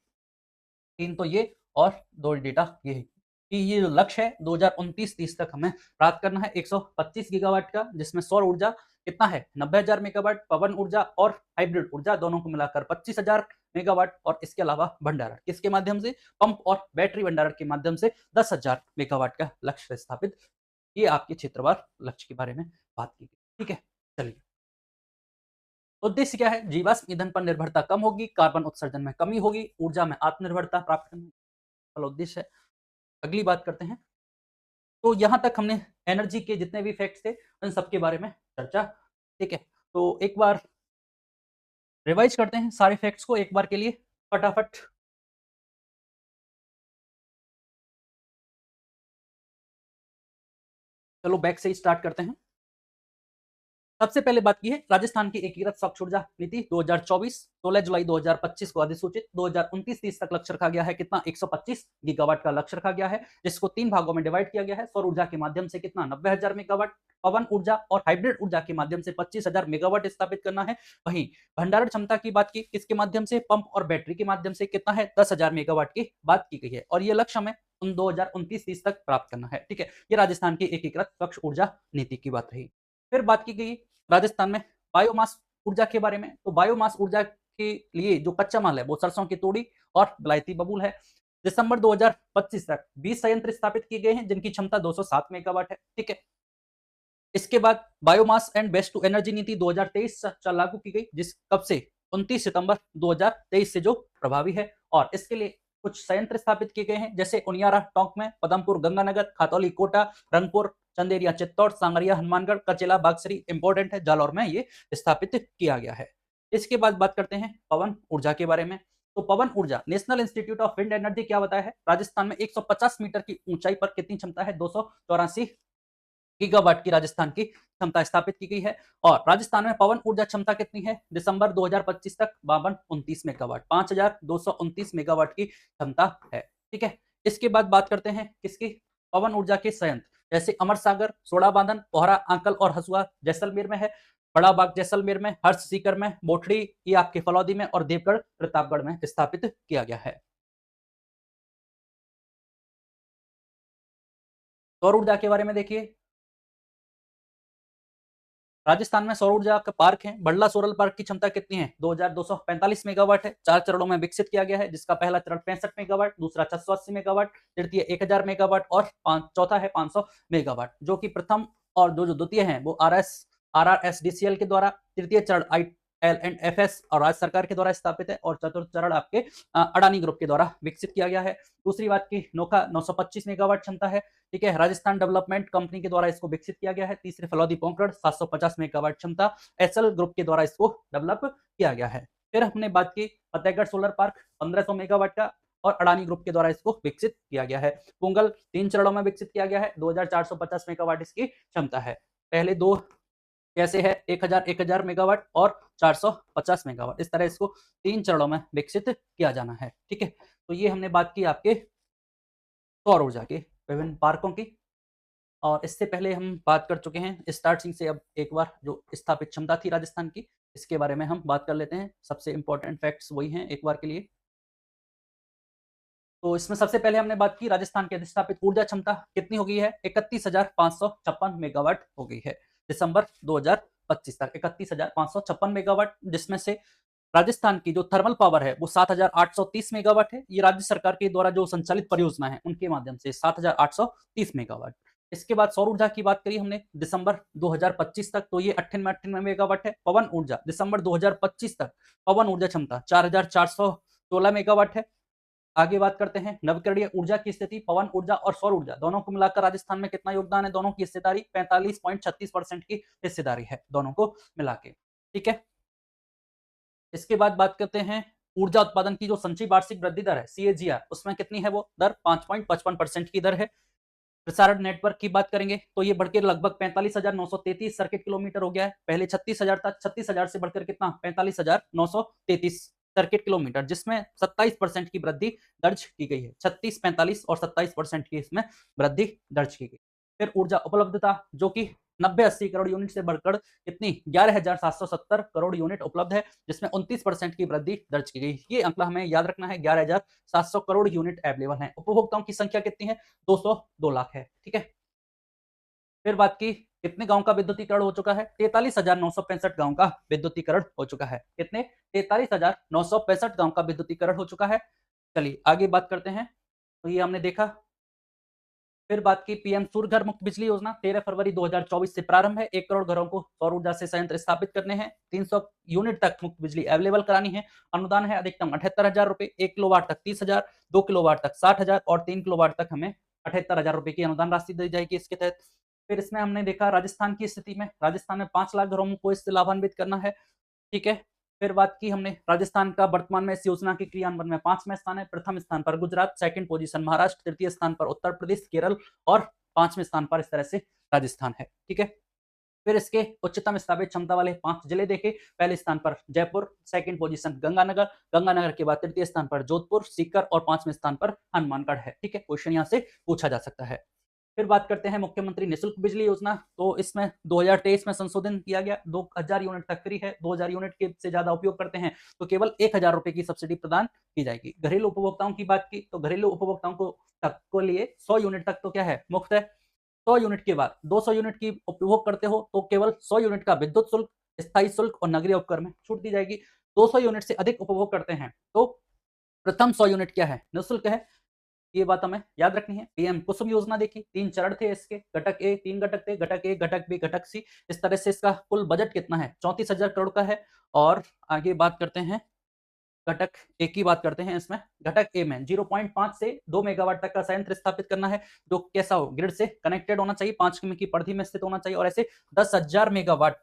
तीन तो ये और दो डेटा ये है कि ये जो लक्ष्य है 2029-30 तक हमें प्राप्त करना है 125 गीगावाट का, जिसमें सौर ऊर्जा कितना है 90,000 मेगावाट, पवन ऊर्जा और हाइब्रिड ऊर्जा दोनों को मिलाकर 25,000 मेगावाट, और इसके अलावा भंडारण किसके माध्यम से, पंप और बैटरी भंडारण के माध्यम से 10,000 मेगावाट का लक्ष्य स्थापित। ये आपके क्षेत्रवार लक्ष्य के बारे में बात की गई। ठीक है, चलिए, उद्देश्य क्या है, जीवाश्म ईंधन पर निर्भरता कम होगी, कार्बन उत्सर्जन में कमी होगी, ऊर्जा में आत्मनिर्भरता प्राप्त करने का उद्देश्य है। अगली बात करते हैं, तो यहां तक हमने एनर्जी के जितने भी फैक्ट्स थे उन सबके बारे में चर्चा। ठीक है, तो एक बार रिवाइज करते हैं सारे फैक्ट्स को एक बार के लिए फटाफट। चलो बैक से ही स्टार्ट करते हैं। सबसे पहले बात की है राजस्थान की एकीकृत स्वच्छ ऊर्जा नीति 2024, 16 जुलाई 2025 को अधिसूचित, 2029-30 तक लक्ष्य रखा गया है कितना 125 गीगावाट का लक्ष्य रखा गया है, जिसको 3 भागों में डिवाइड किया गया है। सौर ऊर्जा के माध्यम से कितना 90,000 मेगावाट, पवन ऊर्जा और हाइब्रिड ऊर्जा के माध्यम से 25,000 मेगावाट स्थापित करना है। वहीं भंडारण क्षमता की बात की किसके माध्यम से, पंप और बैटरी के माध्यम से कितना है 10,000 मेगावाट की बात की गई है, और ये लक्ष्य हमें 2029-30 तक प्राप्त करना है। ठीक है, ये राजस्थान की एकीकृत स्वच्छ ऊर्जा नीति की बात रही। फिर बात की गई राजस्थान में बायोमास ऊर्जा के बारे में, तो बायोमास ऊर्जा के लिए जो कच्चा माल है वो सरसों की तोड़ी और विलायती बबूल है। दिसंबर 2025 तक 20 संयंत्र स्थापित किए गए हैं जिनकी क्षमता 207 मेगावाट है। ठीक है, इसके बाद biomass and waste to energy नीति 2023 लागू की गई, जिस कब से 29 सितंबर 2023 से जो प्रभावी है, और इसके लिए कुछ संयंत्र स्थापित किए गए हैं, जैसे उनियारा टोंक में, पदमपुर गंगानगर, खातौली कोटा, रंगपुर, चंदेरिया चित्तौड़, सांगरिया हनुमानगढ़, कचेला बागसरी इंपॉर्टेंट है, जालौर में ये स्थापित किया गया है। इसके बाद बात करते हैं पवन ऊर्जा के बारे में। तो पवन ऊर्जा national institute of wind energy क्या बताया है, राजस्थान में 150 मीटर की ऊंचाई पर कितनी क्षमता है 284 गीगावाट की राजस्थान की क्षमता स्थापित की गई है। और राजस्थान में पवन ऊर्जा क्षमता कितनी है दिसंबर 2025 तक 5229 मेगावाट, 5229 मेगावाट की क्षमता है। ठीक है, इसके बाद बात करते हैं किसकी, पवन ऊर्जा के संयंत्र, जैसे अमर सागर, सोड़ा बांधन, पोहरा, आंकल और हसुआ जैसलमेर में है, बड़ा बाग जैसलमेर में, हर्ष सीकर में, मोठड़ी ये आपके फलौदी में, और देवगढ़ प्रतापगढ़ में स्थापित किया गया है। सौर ऊर्जा के बारे में देखिए, राजस्थान में सौर ऊर्जा का पार्क है, बड़ला सोलर पार्क की क्षमता कितनी है 2245 मेगावाट है, 4 चरणों में विकसित किया गया है, जिसका पहला चरण 65 मेगावाट, दूसरा 680 मेगावाट, तृतीय 1000 मेगावाट और चौथा है 500 मेगावाट, जो कि प्रथम और जो द्वितीय है वो RRSDCL के द्वारा, तृतीय चरण IL&FS और राज्य सरकार के द्वारा स्थापित है, और चतुर्थ चरण आपके अडानी ग्रुप के द्वारा विकसित किया गया है। दूसरी बात की नोखा 925 मेगावाट क्षमता है। ठीक है, राजस्थान डेवलपमेंट कंपनी के द्वारा इसको विकसित किया गया है। तीसरे फलौदी पोंकरण 750 मेगावाट क्षमता, एसएल ग्रुप के द्वारा इसको डेवलप किया गया है। फिर हमने बात की फतेहगढ़ सोलर पार्क 1500 मेगावाट का, और अडानी ग्रुप के द्वारा इसको विकसित किया गया है। पुंगल 3 चरणों में विकसित किया गया है, 2450 मेगावाट इसकी क्षमता है। पहले दो कैसे है 1000 मेगावाट और 450 मेगावाट, इस तरह इसको 3 चरणों में विकसित किया जाना है। ठीक है, तो ये हमने बात की आपके सौर ऊर्जा के विभिन्न पार्कों की, और इससे पहले हम बात कर चुके हैं स्टार्टिंग से। अब एक बार जो स्थापित क्षमता थी राजस्थान की, इसके बारे में हम बात कर लेते हैं। सबसे इंपॉर्टेंट फैक्ट्स वही हैं एक बार के लिए। तो इसमें सबसे पहले हमने बात की राजस्थान की अधिस्थापित ऊर्जा क्षमता कितनी हो गई है 31,556 मेगावाट हो गई है दिसंबर 2025 तक, 31,556 मेगावाट, जिसमें से राजस्थान की जो थर्मल पावर है वो 7,830 मेगावाट है। ये राज्य सरकार के द्वारा जो संचालित परियोजना है उनके माध्यम से 7,830 मेगावाट। इसके बाद सौर ऊर्जा की बात करी हमने दिसंबर 2025 तक, तो ये 98 मेगावाट है। पवन ऊर्जा दिसंबर 2025 तक पवन ऊर्जा क्षमता 4,416 मेगावाट है। आगे बात करते हैं नवीकरणीय ऊर्जा की स्थिति। पवन ऊर्जा और सौर ऊर्जा दोनों को मिलाकर राजस्थान में कितना योगदान है? दोनों की हिस्सेदारी 45.36% की हिस्सेदारी है दोनों को मिला के, ठीक है। इसके बाद बात करते हैं ऊर्जा उत्पादन की जो संचयी वार्षिक वृद्धि दर है CAGR, उसमें कितनी है वो दर? 5.55% की दर है। प्रसारण नेटवर्क की बात करेंगे तो ये बढ़कर लगभग 45,933 सर्किट किलोमीटर हो गया है। पहले 36,000 था, 36,000 से बढ़कर कितना? 45,933 सर्किट किलोमीटर, जिसमें 27% की वृद्धि दर्ज की गई है। 36, 45 और 27% की इसमें वृद्धि दर्ज की गई। फिर ऊर्जा उपलब्धता जो कि 90-80 करोड़ यूनिट से बढ़कर कितनी? 11,770 करोड़ यूनिट उपलब्ध है, जिसमें 29% की वृद्धि दर्ज की गई। ये आंकड़ा हमें याद रखना है, 11,700 करोड़ यूनिट अवेलेबल है। उपभोक्ताओं की संख्या कितनी है? 202 लाख है, ठीक है। फिर बात की कितने गांव का विद्युतीकरण हो चुका है? 43,965 गांव का विद्युतीकरण हो चुका है। कितने? 43,965 गांव का विद्युतीकरण हो चुका है। चलिए आगे बात करते हैं। तो ये हमने देखा। फिर बात की पीएम सूर्य घर मुफ्त बिजली योजना 13 फरवरी 2024 से प्रारंभ है। 1 करोड़ घरों को सौर ऊर्जा से संयंत्र स्थापित करने हैं। 300 यूनिट तक मुफ्त बिजली अवेलेबल करानी है। अनुदान है अधिकतम 78,000 रुपए, 1 किलोवाट तक 30,000, 2 किलोवाट तक 60,000 और 3 किलोवाट तक हमें 78,000 रुपए की अनुदान राशि दी जाएगी इसके तहत। फिर इसमें हमने देखा राजस्थान की स्थिति में, राजस्थान में 5 लाख घरों को इससे लाभान्वित करना है, ठीक है। फिर बात की हमने राजस्थान का वर्तमान में इस योजना के क्रियान्वयन में 5वें स्थान है। प्रथम स्थान पर गुजरात, सेकंड पोजीशन महाराष्ट्र, तृतीय स्थान पर उत्तर प्रदेश, केरल और 5वें स्थान पर इस तरह से राजस्थान है, ठीक है। फिर इसके उच्चतम स्थापित क्षमता वाले 5 जिले देखे। पहले स्थान पर जयपुर, सेकंड पोजीशन गंगानगर, गंगानगर के बाद तृतीय स्थान पर जोधपुर, सीकर और 5वें स्थान पर हनुमानगढ़ है, ठीक है। क्वेश्चन यहाँ से पूछा जा सकता है। फिर बात करते हैं मुख्यमंत्री निःशुल्क बिजली योजना। तो इसमें 2023 में संशोधन किया गया, 2000 यूनिट तक फ्री है। 2000 यूनिट के से ज्यादा उपयोग करते हैं तो केवल 1000 रुपए की सब्सिडी प्रदान की जाएगी। घरेलू उपभोक्ताओं की बात की तो घरेलू उपभोक्ताओं को लिए 100 यूनिट तक तो क्या है? मुफ्त है। 100 यूनिट के बाद 200 यूनिट की उपभोग करते हो तो केवल 100 यूनिट का विद्युत शुल्क, स्थायी शुल्क और नगरीय उपकर में छूट दी जाएगी। 200 यूनिट से अधिक उपभोग करते हैं तो प्रथम 100 यूनिट क्या है? निःशुल्क है। ये बात हमें याद रखनी है। पीएम कुसुम योजना देखी, 3 चरण थे इसके। घटक ए 3 घटक थे, घटक ए, घटक बी, घटक सी। इस तरह से इसका कुल बजट कितना है? 34,000 करोड़ का है। और आगे बात करते हैं घटक ए की बात करते हैं। इसमें घटक ए में 0.5 से 2 मेगावाट तक का संयंत्र स्थापित करना है, जो कैसा हो? ग्रिड से कनेक्टेड होना चाहिए, 5 किमी की परिधि में स्थित होना चाहिए और ऐसे 10,000 मेगावाट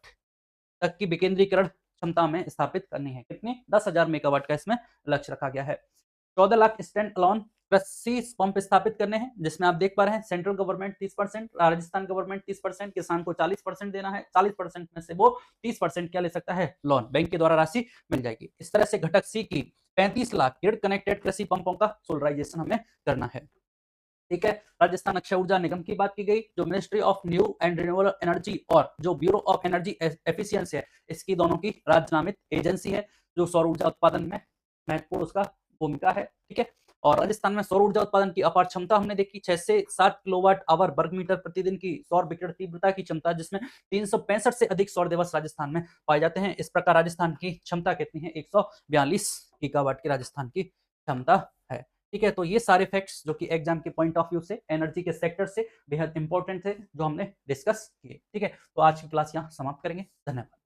तक की विकेंद्रीकरण क्षमता में स्थापित करनी है। कितनी? 10,000 मेगावाट का इसमें लक्ष्य रखा गया है। 14 लाख स्टैंड अलोन कृषि पंप स्थापित करने हैं, जिसमें आप देख पा रहे हैं सेंट्रल गवर्नमेंट 30%, राजस्थान गवर्नमेंट 30%, किसान को 40% देना है। 40% में से वो 30% क्या ले सकता है? लोन, बैंक के द्वारा राशि मिल जाएगी। इस तरह से घटक सी की 35 लाख ग्रिड कनेक्टेड कृषि पंपों का सोलराइजेशन हमें करना है, ठीक है। राजस्थान अक्षय ऊर्जा निगम की बात की गई, जो ministry of new and renewable energy और जो ब्यूरो ऑफ एनर्जी एफिशिएंसी है, इसकी दोनों की राज्य नामित एजेंसी है, जो सौर ऊर्जा उत्पादन में महत्वपूर्ण उसका भूमिका है, ठीक है। और राजस्थान में सौर ऊर्जा उत्पादन की अपार क्षमता हमने देखी, 6 से 7 किलोवाट आवर वर्ग मीटर प्रतिदिन की सौर विकिरण तीव्रता की क्षमता, जिसमें 365 से अधिक सौर दिवस राजस्थान में पाए जाते हैं। इस प्रकार राजस्थान की क्षमता कितनी है? 142 गीगावाट की राजस्थान की क्षमता है, ठीक है। तो ये सारे फैक्ट्स जो कि एग्जाम के पॉइंट ऑफ व्यू से, एनर्जी के सेक्टर से बेहद इंपॉर्टेंट थे, जो हमने डिस्कस किए, ठीक है। तो आज की क्लास यहाँ समाप्त करेंगे। धन्यवाद।